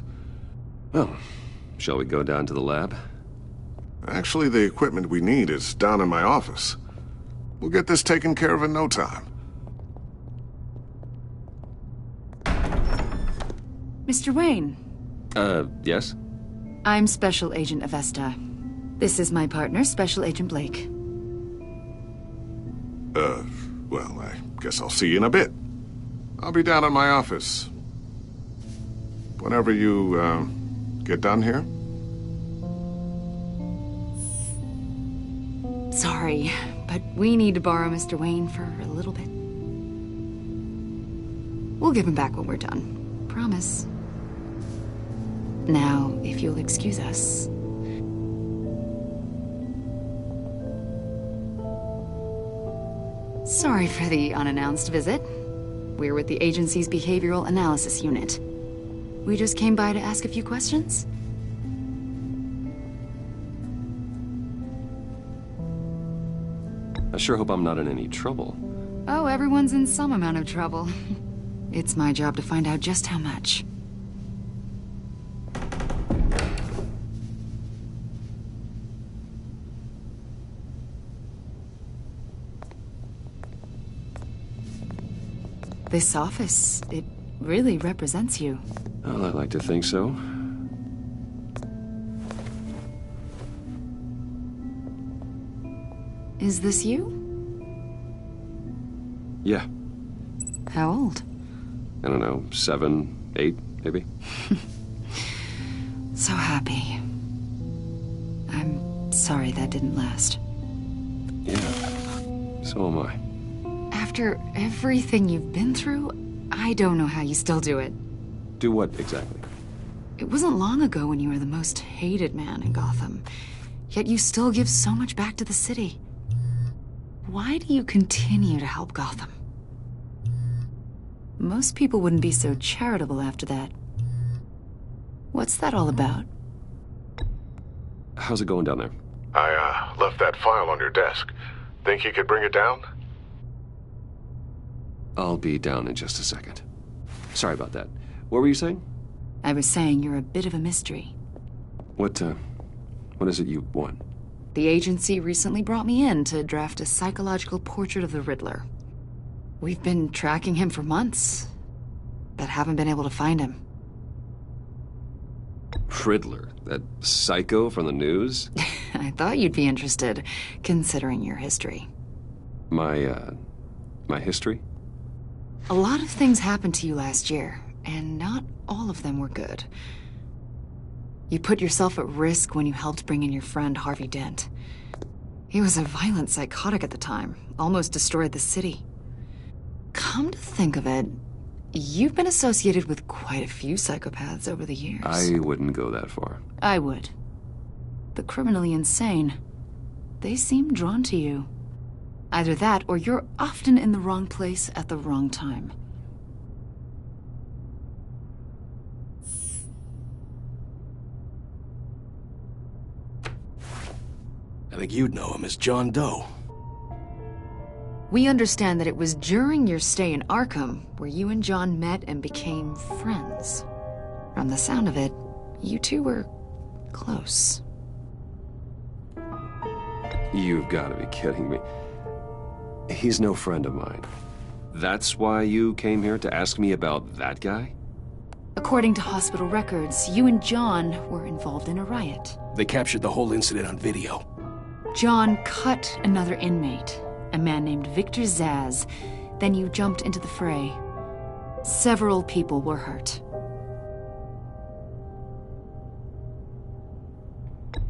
S1: Well, shall we go down to the lab?
S8: Actually, the equipment we need is down in my office. We'll get this taken care of in no time.
S12: Mr. Wayne.
S1: Yes?
S12: I'm Special Agent Avesta. This is my partner, Special Agent Blake.
S8: Well, I guess I'll see you in a bit. I'll be down in my office. Whenever you, get done here.
S12: Sorry, but we need to borrow Mr. Wayne for a little bit. We'll give him back when we're done. Promise. Now, if you'll excuse us. Sorry for the unannounced visit. We're with the agency's behavioral analysis unit. We just came by to ask a few questions.
S1: I sure hope I'm not in any trouble.
S12: Oh, everyone's in some amount of trouble. It's my job to find out just how much. This office, it really represents you.
S1: Well, I'd like to think so.
S12: Is this you?
S1: Yeah.
S12: How old?
S1: I don't know, 7, 8, maybe?
S12: So happy. I'm sorry that didn't last.
S1: Yeah, so am I.
S12: After everything you've been through, I don't know how you still do it.
S1: Do what, exactly?
S12: It wasn't long ago when you were the most hated man in Gotham, yet you still give so much back to the city. Why do you continue to help Gotham? Most people wouldn't be so charitable after that. What's that all about?
S1: How's it going down there?
S8: I, left that file on your desk. Think you could bring it down?
S1: I'll be down in just a second. Sorry about that. What were you saying?
S12: I was saying you're a bit of a mystery.
S1: What is it you want?
S12: The agency recently brought me in to draft a psychological portrait of the Riddler. We've been tracking him for months, but haven't been able to find him.
S1: Riddler? That psycho from the news?
S12: I thought you'd be interested, considering your history.
S1: My history?
S12: A lot of things happened to you last year, and not all of them were good. You put yourself at risk when you helped bring in your friend Harvey Dent. He was a violent psychotic at the time, almost destroyed the city. Come to think of it, you've been associated with quite a few psychopaths over the years.
S1: I wouldn't go that far.
S12: I would. The criminally insane. They seem drawn to you. Either that, or you're often in the wrong place at the wrong time.
S7: I think you'd know him as John Doe.
S12: We understand that it was during your stay in Arkham where you and John met and became friends. From the sound of it, you two were close.
S1: You've got to be kidding me. He's no friend of mine. That's why you came here to ask me about that guy?
S12: According to hospital records, you and John were involved in a riot.
S7: They captured the whole incident on video.
S12: John cut another inmate, a man named Victor Zaz. Then you jumped into the fray. Several people were hurt.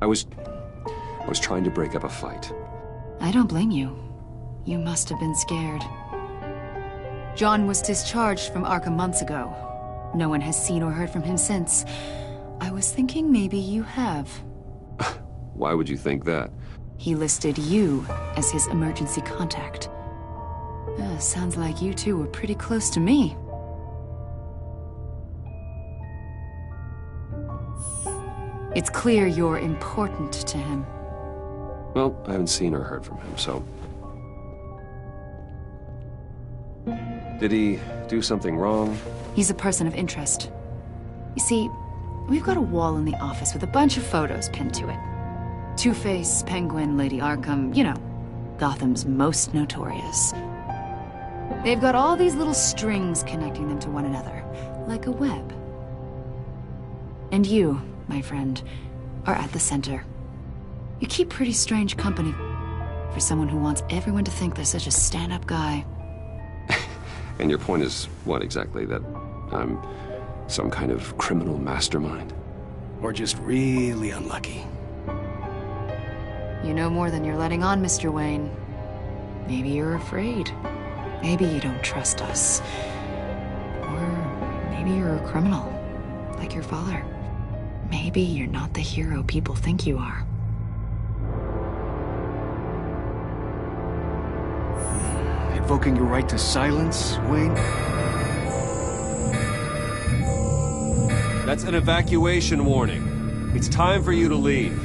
S1: I was trying to break up a fight.
S12: I don't blame you. You must have been scared. John was discharged from Arkham months ago. No one has seen or heard from him since. I was thinking maybe you have.
S1: Why would you think that?
S12: He listed you as his emergency contact. Sounds like you two were pretty close to me. It's clear you're important to him.
S1: Well, I haven't seen or heard from him, so... Did he do something wrong?
S12: He's a person of interest. You see, we've got a wall in the office with a bunch of photos pinned to it. Two-Face, Penguin, Lady Arkham, you know, Gotham's most notorious. They've got all these little strings connecting them to one another, like a web. And you, my friend, are at the center. You keep pretty strange company for someone who wants everyone to think they're such a stand-up guy.
S1: And your point is what exactly? That I'm some kind of criminal mastermind?
S6: Or just really unlucky?
S12: You know more than you're letting on, Mr. Wayne. Maybe you're afraid. Maybe you don't trust us. Or maybe you're a criminal, like your father. Maybe you're not the hero people think you are.
S6: Invoking your right to silence, Wayne?
S1: That's an evacuation warning. It's time for you to leave.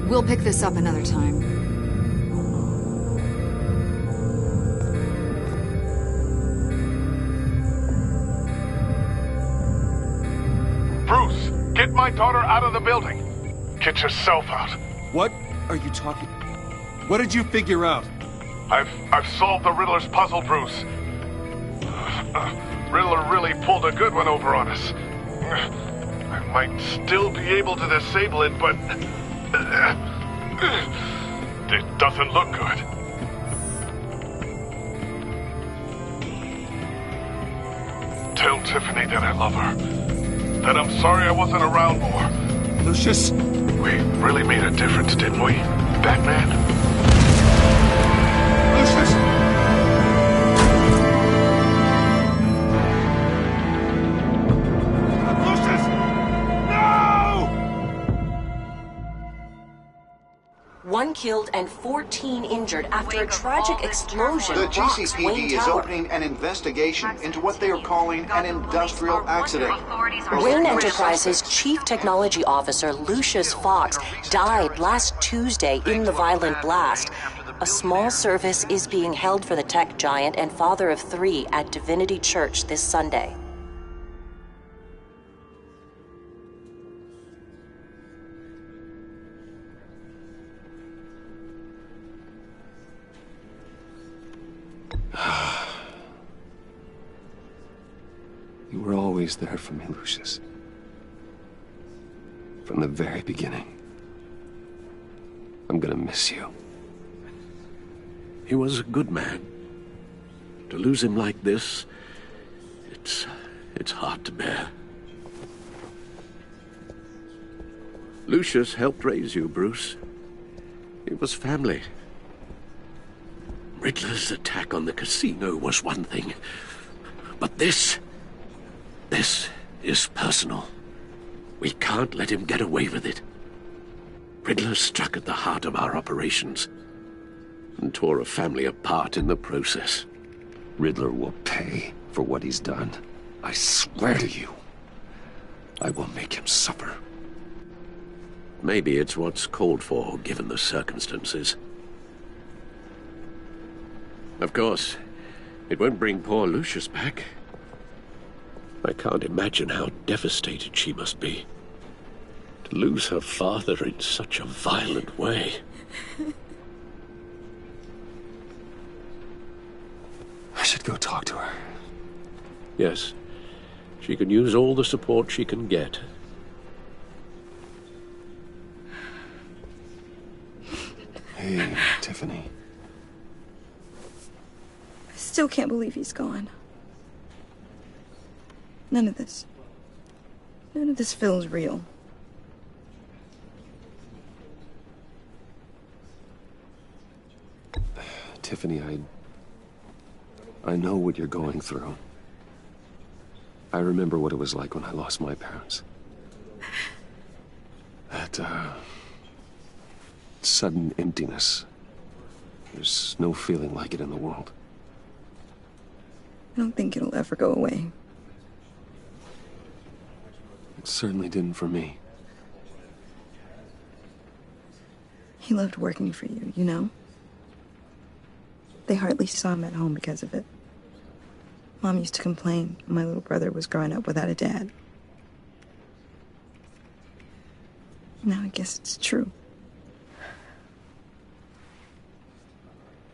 S12: We'll pick this up another time.
S8: Bruce, get my daughter out of the building. Get yourself out.
S6: What are you talking? What did you figure out?
S8: I've solved the Riddler's puzzle, Bruce. Riddler really pulled a good one over on us. I might still be able to disable it, but it doesn't look good. Tell Tiffany that I love her. That I'm sorry I wasn't around more.
S6: Lucius?
S8: We really made a difference, didn't we, Batman?
S6: Lucius! Lucius! No!
S16: One killed and 14 injured after a tragic explosion
S2: The
S16: rocks
S2: GCPD
S16: Wayne
S2: is
S16: Tower.
S2: opening an investigation into what they are calling an industrial accident.
S16: Wayne Enterprises' Chief Technology Officer Lucius Fox died last Tuesday in the violent blast. A small service is being held for the tech giant and father of 3 at Divinity Church this Sunday.
S1: You were always there for me, Lucius. From the very beginning. I'm gonna miss you.
S4: He was a good man. To lose him like this, it's hard to bear. Lucius helped raise you, Bruce. It was family. Riddler's attack on the casino was one thing, but this is personal. We can't let him get away with it. Riddler struck at the heart of our operations and tore a family apart in the process.
S1: Riddler will pay for what he's done. I swear to you, I will make him suffer.
S4: Maybe it's what's called for, given the circumstances. Of course, it won't bring poor Lucius back. I can't imagine how devastated she must be. To lose her father in such a violent way.
S1: I should go talk to her.
S4: Yes, she can use all the support she can get.
S1: Hey, Tiffany.
S5: I still can't believe he's gone. None of this feels real.
S1: Tiffany, I know what you're going through. I remember what it was like when I lost my parents. That, sudden emptiness. There's no feeling like it in the world.
S5: I don't think it'll ever go away.
S1: It certainly didn't for me.
S5: He loved working for you, you know? They hardly saw him at home because of it. Mom used to complain my little brother was growing up without a dad. Now I guess it's true.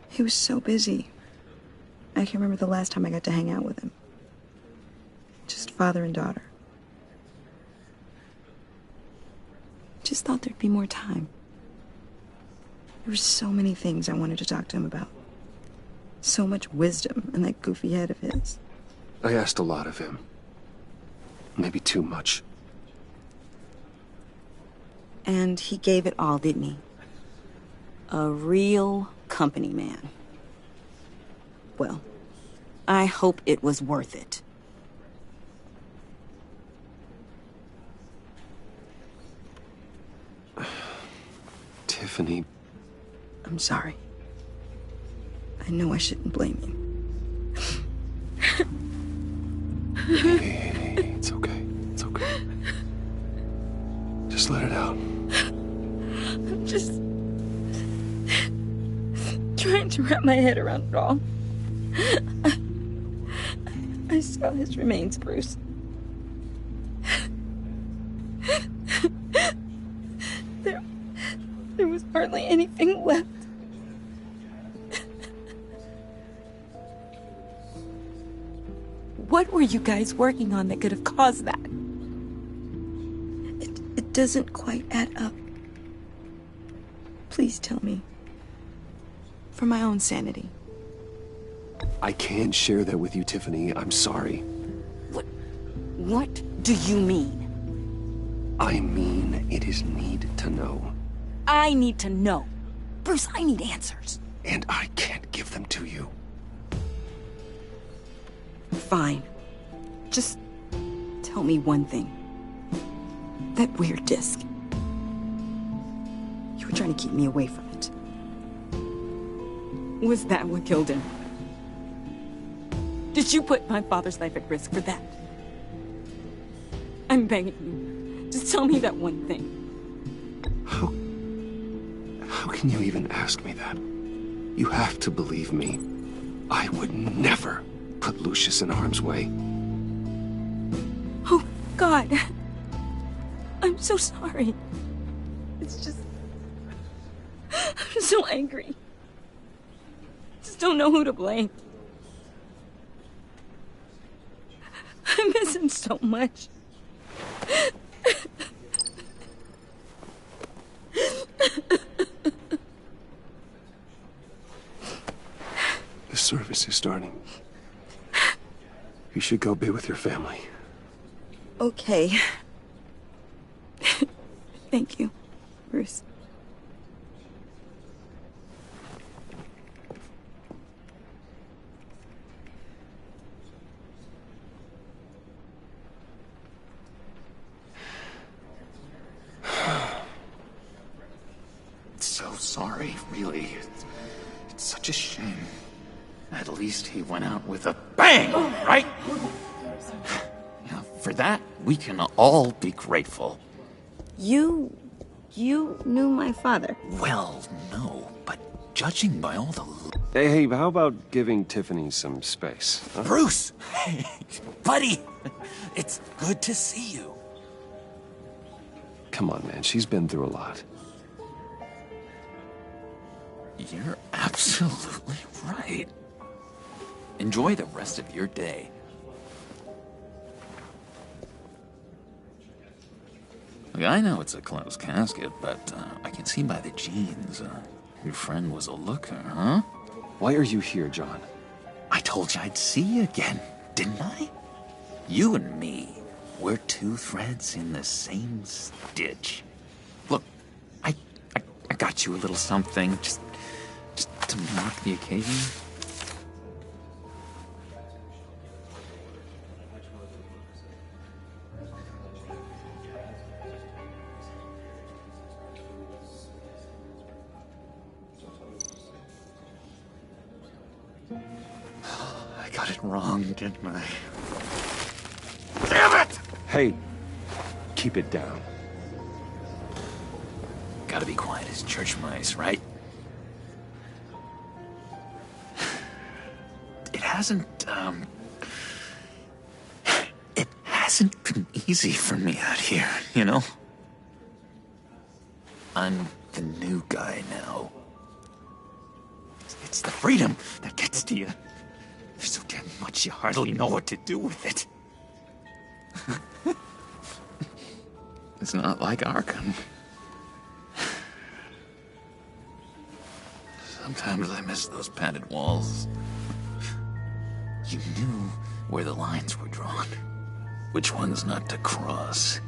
S5: He was so busy. I can't remember the last time I got to hang out with him. Just father and daughter. Just thought there'd be more time. There were so many things I wanted to talk to him about. So much wisdom in that goofy head of his.
S1: I asked a lot of him. Maybe too much.
S5: And he gave it all, didn't he? A real company man. Well, I hope it was worth it.
S1: Tiffany.
S5: I'm sorry. I know I shouldn't blame you.
S1: Hey, it's okay. It's okay. Just let it out.
S5: I'm just trying to wrap my head around it all. I saw his remains, Bruce. There was hardly anything left. What were you guys working on that could have caused that? It doesn't quite add up. Please tell me. For my own sanity.
S1: I can't share that with you, Tiffany. I'm sorry.
S5: What do you mean?
S1: I mean, it is need to know.
S5: I need to know. Bruce, I need answers.
S1: And I can't give them to you.
S5: Fine. Just tell me one thing. That weird disc. You were trying to keep me away from it. Was that what killed him? Did you put my father's life at risk for that? I'm begging you. Just tell me that one thing.
S1: How can you even ask me that? You have to believe me. I would never put Lucius in harm's way.
S5: Oh, God. I'm so sorry. It's just... I'm so angry. Just don't know who to blame. I miss him so much.
S1: The service is starting. You should go be with your family.
S5: Okay. Thank you, Bruce.
S17: So sorry, really. It's such a shame. At least he went out with a bang, right? Yeah, for that, we can all be grateful.
S5: You knew my father?
S17: Well, no, but judging by all the...
S1: Hey, how about giving Tiffany some space? Huh?
S17: Bruce! Hey, buddy! It's good to see you.
S1: Come on, man. She's been through a lot.
S17: You're absolutely right. Enjoy the rest of your day. Look, I know it's a closed casket, but I can see by the jeans, your friend was a looker, huh?
S1: Why are you here, John?
S17: I told you I'd see you again, didn't I? You and me, we're two threads in the same stitch. Look, I got you a little something, just to mark the occasion. I got it wrong, didn't I? Damn it!
S1: Hey, keep it down.
S17: Gotta be quiet as church mice, right? It hasn't, hasn't been easy for me out here, you know? I'm the new guy now. It's the freedom that gets to you. There's so damn much you hardly know what to do with it. It's not like Arkham. Sometimes I miss those padded walls. You knew where the lines were drawn, which ones not to cross.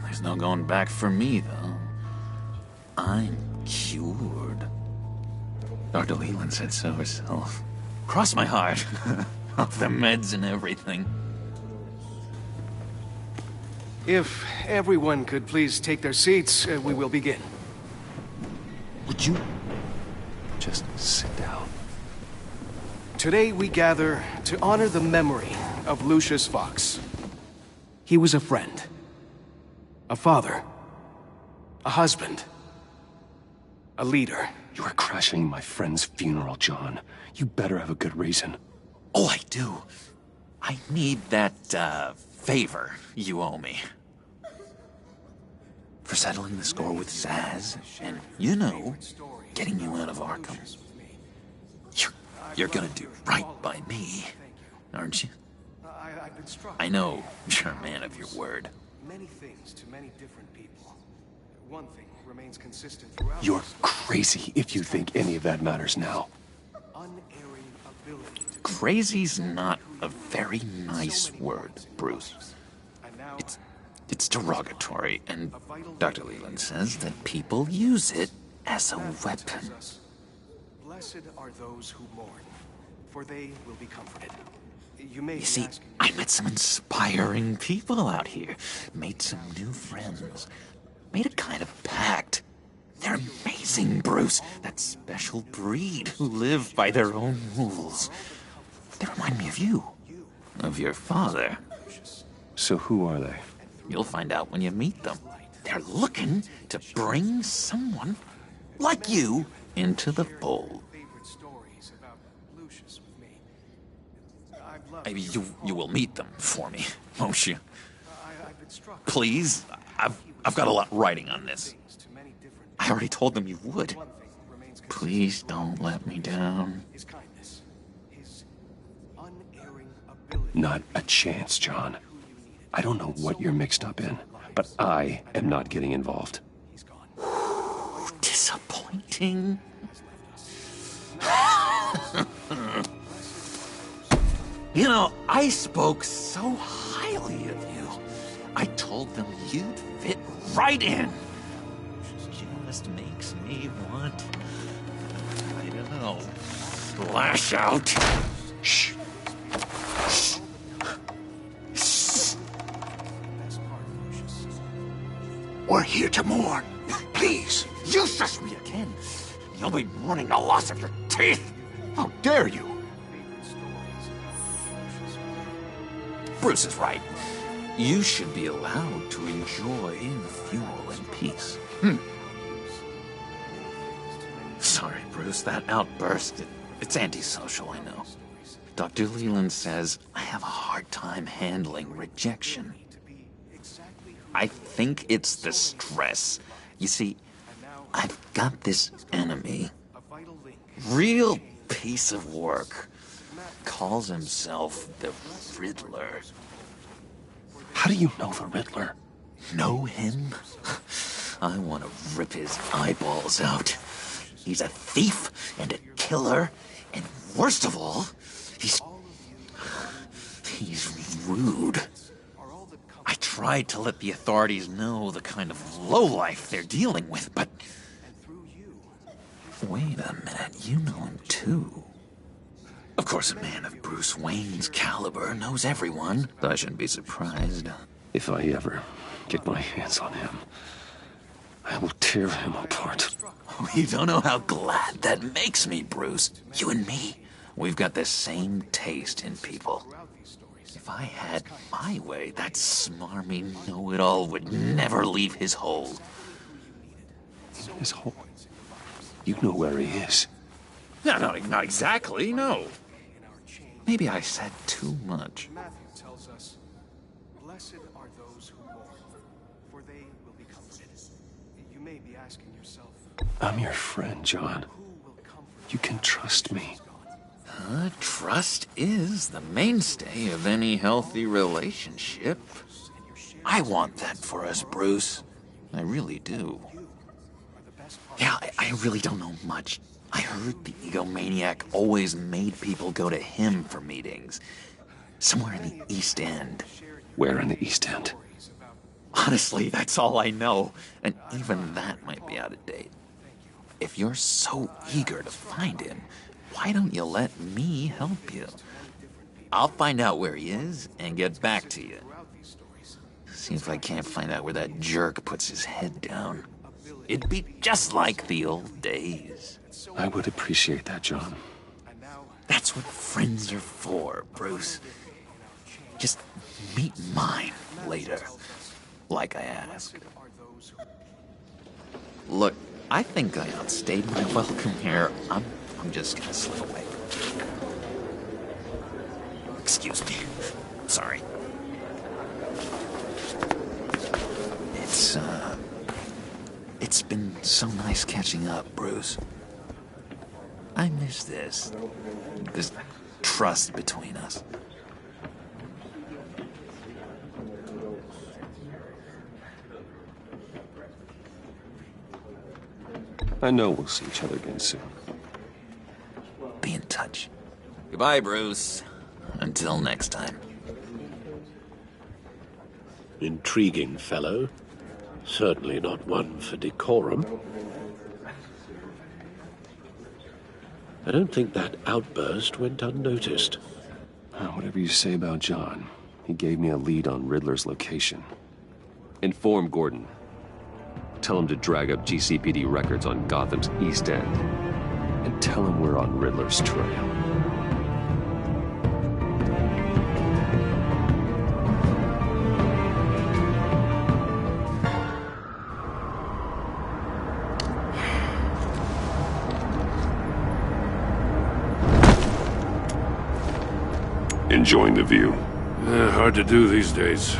S17: There's no going back for me, though. I'm cured. Dr. Leland said so herself. Cross my heart. Off the meds and everything.
S18: If everyone could please take their seats, we will begin.
S1: Would you just sit down?
S18: Today we gather to honor the memory of Lucius Fox. He was a friend, a father, a husband, a leader.
S1: You are crashing my friend's funeral, John. You better have a good reason.
S17: Oh, I do. I need that, favor you owe me. For settling the score with Zaz, and, you know, getting you out of Arkham. You're gonna do right by me, aren't you? I know you're a man of your word.
S18: Many things to many different people. One thing remains consistent throughout.
S1: You're crazy if you think any of that matters now.
S17: Crazy's not a very nice word, Bruce. It's derogatory, and Dr. Leland says that people use it as a weapon.
S18: Blessed are those who mourn, for they will be comforted.
S17: You see, I met some inspiring people out here, made some new friends, made a kind of pact. They're amazing, Bruce. That special breed who live by their own rules. They remind me of you. Of your father.
S1: So who are they?
S17: You'll find out when you meet them. They're looking to bring someone like you into the fold. You will meet them for me, won't you? Please? I've got a lot riding on this. I already told them you would. Please don't let me down.
S1: Not a chance, John. I don't know what you're mixed up in, but I am not getting involved.
S17: Disappointing. You know, I spoke so highly of you. I told them you'd fit right in. Just makes me want, I don't know, lash out. Shh. Shh. Shh.
S10: We're here to mourn. Please.
S17: You shush me again. You'll be mourning the loss of your teeth.
S10: How dare you?
S17: Bruce is right. You should be allowed to enjoy the funeral in peace. Sorry, Bruce, that outburst, it's antisocial, I know. Dr. Leland says I have a hard time handling rejection. I think it's the stress. You see, I've got this enemy. Real piece of work. Calls himself the Riddler.
S1: How do you know the Riddler?
S17: Know him? I want to rip his eyeballs out. He's a thief and a killer, and worst of all, he's rude. I tried to let the authorities know the kind of lowlife they're dealing with, but... Wait a minute, you know him too. Of course, a man of Bruce Wayne's caliber knows everyone, but I shouldn't be surprised.
S1: If I ever get my hands on him, I will tear him apart.
S17: You don't know how glad that makes me, Bruce. You and me, we've got the same taste in people. If I had my way, that smarmy know-it-all would never leave his hole.
S1: His hole? You know where he is.
S17: No, not exactly, no. Maybe I said too much.
S18: Matthew tells us, "Blessed are those who mourn, for they will be comforted." You may be asking yourself,
S1: I'm your friend, John. You can trust me.
S17: Trust is the mainstay of any healthy relationship. I want that for us, Bruce. I really do. Yeah, I really don't know much. I heard the egomaniac always made people go to him for meetings. Somewhere in the East End.
S1: Where in the East End?
S17: Honestly, that's all I know. And even that might be out of date. If you're so eager to find him, why don't you let me help you? I'll find out where he is and get back to you. See if I can't find out where that jerk puts his head down. It'd be just like the old days.
S1: I would appreciate that, John.
S17: That's what friends are for, Bruce. Just meet mine later, like I asked. Look, I think I outstayed my welcome here. I'm just gonna slip away. Excuse me. Sorry. It's been so nice catching up, Bruce. I miss this trust between us.
S1: I know we'll see each other again soon.
S17: Be in touch. Goodbye, Bruce. Until next time.
S4: Intriguing fellow. Certainly not one for decorum. I don't think that outburst went unnoticed.
S1: Whatever you say about John, he gave me a lead on Riddler's location. Inform Gordon. Tell him to drag up GCPD records on Gotham's East End. And tell him we're on Riddler's trail.
S8: Enjoying the view?
S3: Hard to do these days.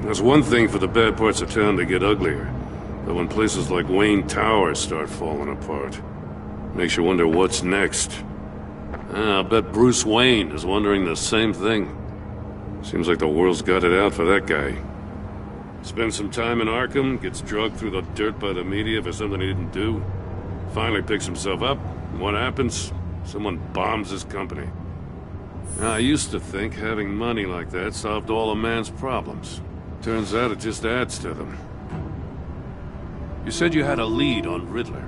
S3: There's one thing for the bad parts of town to get uglier. But when places like Wayne Tower start falling apart, makes you wonder what's next. I'll bet Bruce Wayne is wondering the same thing. Seems like the world's got it out for that guy. Spends some time in Arkham, gets drugged through the dirt by the media for something he didn't do. Finally picks himself up, and what happens? Someone bombs his company. Now, I used to think having money like that solved all a man's problems. Turns out it just adds to them. You said you had a lead on Riddler.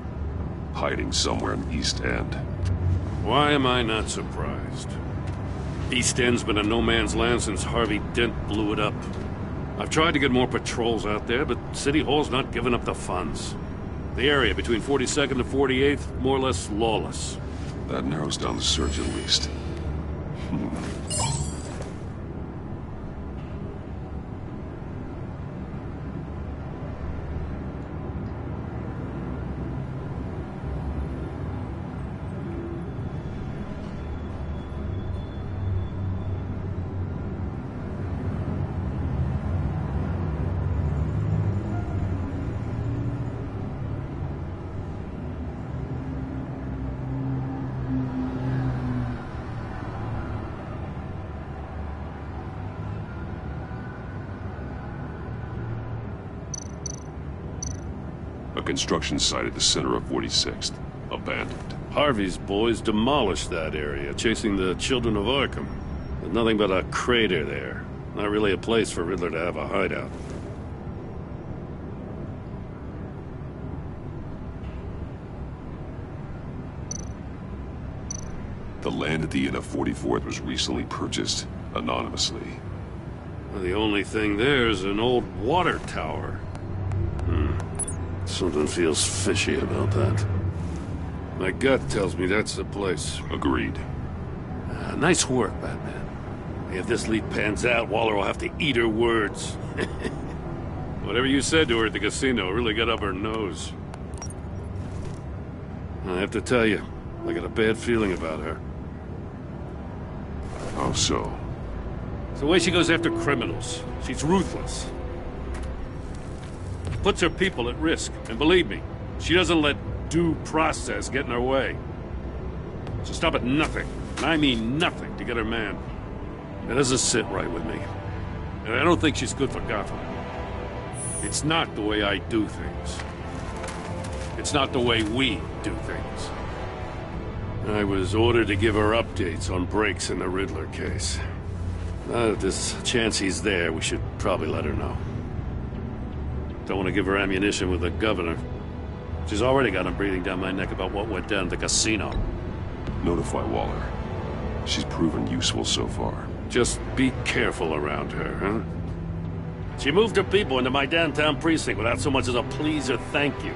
S8: Hiding somewhere in East End.
S3: Why am I not surprised? East End's been a no-man's land since Harvey Dent blew it up. I've tried to get more patrols out there, but City Hall's not giving up the funds. The area between 42nd and 48th, more or less lawless.
S8: That narrows down the search at least. A construction site at the center of 46th. Abandoned.
S3: Harvey's boys demolished that area, chasing the children of Arkham. There's nothing but a crater there. Not really a place for Riddler to have a hideout.
S8: The land at the end of 44th was recently purchased anonymously.
S3: Well, the only thing there is an old water tower. Something feels fishy about that. My gut tells me that's the place.
S8: Agreed.
S3: Nice work, Batman. If this lead pans out, Waller will have to eat her words. Whatever you said to her at the casino really got up her nose. I have to tell you, I got a bad feeling about her.
S8: How so?
S3: It's the way she goes after criminals. She's ruthless. Puts her people at risk. And believe me, she doesn't let due process get in her way. She'll stop at nothing, and I mean nothing, to get her man. That doesn't sit right with me. And I don't think she's good for Gotham. It's not the way I do things. It's not the way we do things. I was ordered to give her updates on breaks in the Riddler case. Now that there's a chance he's there, we should probably let her know. Don't want to give her ammunition with the governor. She's already got him breathing down my neck about what went down at the casino.
S1: Notify Waller. She's proven useful so far.
S3: Just be careful around her, huh? She moved her people into my downtown precinct without so much as a please or thank you.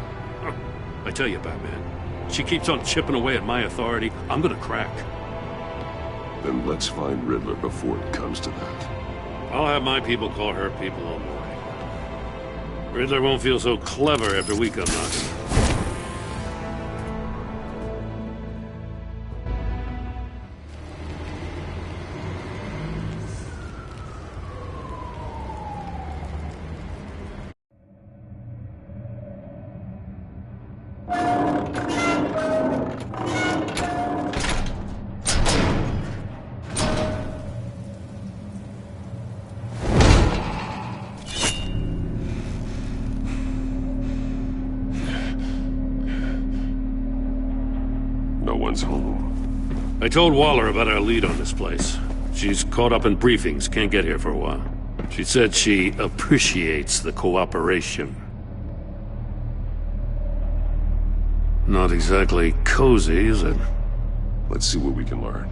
S3: I tell you, Batman, she keeps on chipping away at my authority, I'm gonna crack.
S1: Then let's find Riddler before it comes to that.
S3: I'll have my people call her people all morning. Riddler won't feel so clever after we come knocking.
S1: No one's home.
S3: I told Waller about our lead on this place. She's caught up in briefings, can't get here for a while. She said she appreciates the cooperation. Not exactly cozy, is it?
S1: Let's see what we can learn.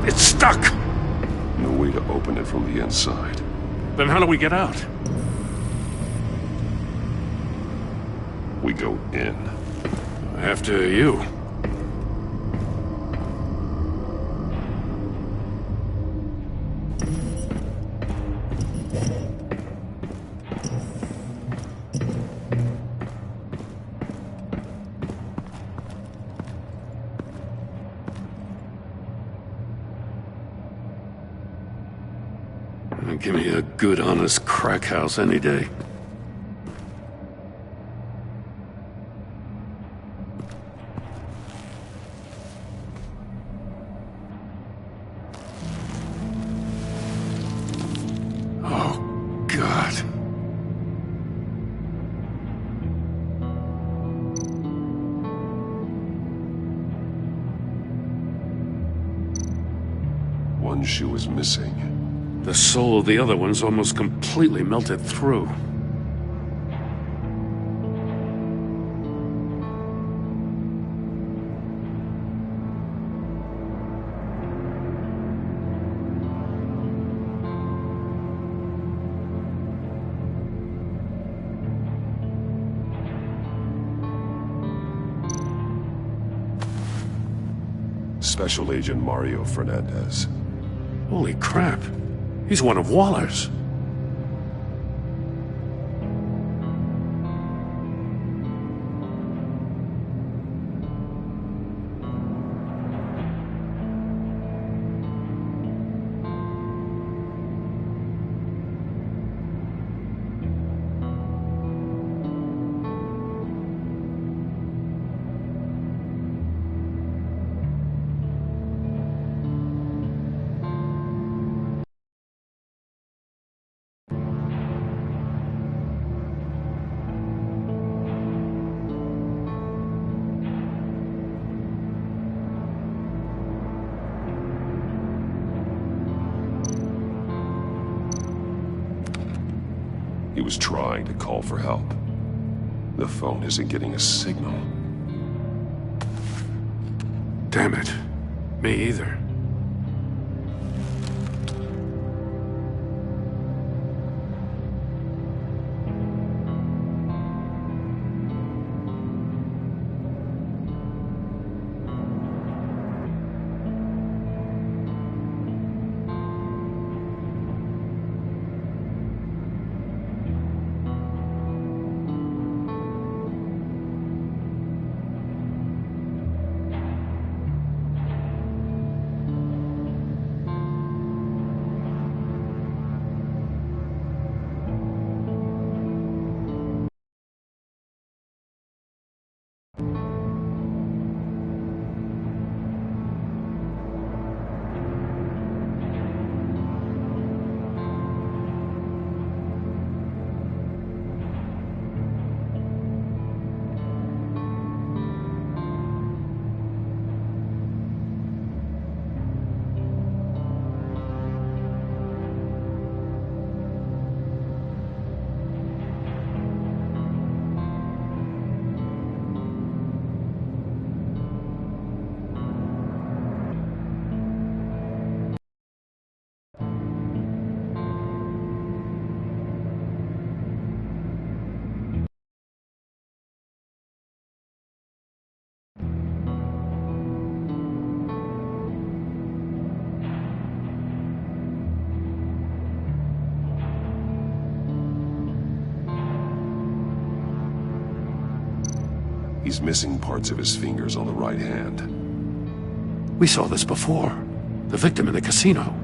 S3: It's stuck!
S1: No way to open it from the inside.
S3: Then how do we get out?
S1: We go in.
S3: After you. Give me a good, honest crack house any day. Oh, God.
S1: One shoe is missing.
S3: The soul of the other one's almost completely melted through.
S1: Special Agent Mario Fernandez.
S3: Holy crap. He's one of Waller's.
S1: He was trying to call for help. The phone isn't getting a signal.
S3: Damn it. Me either.
S1: He's missing parts of his fingers on the right hand.
S3: We saw this before. The victim in the casino.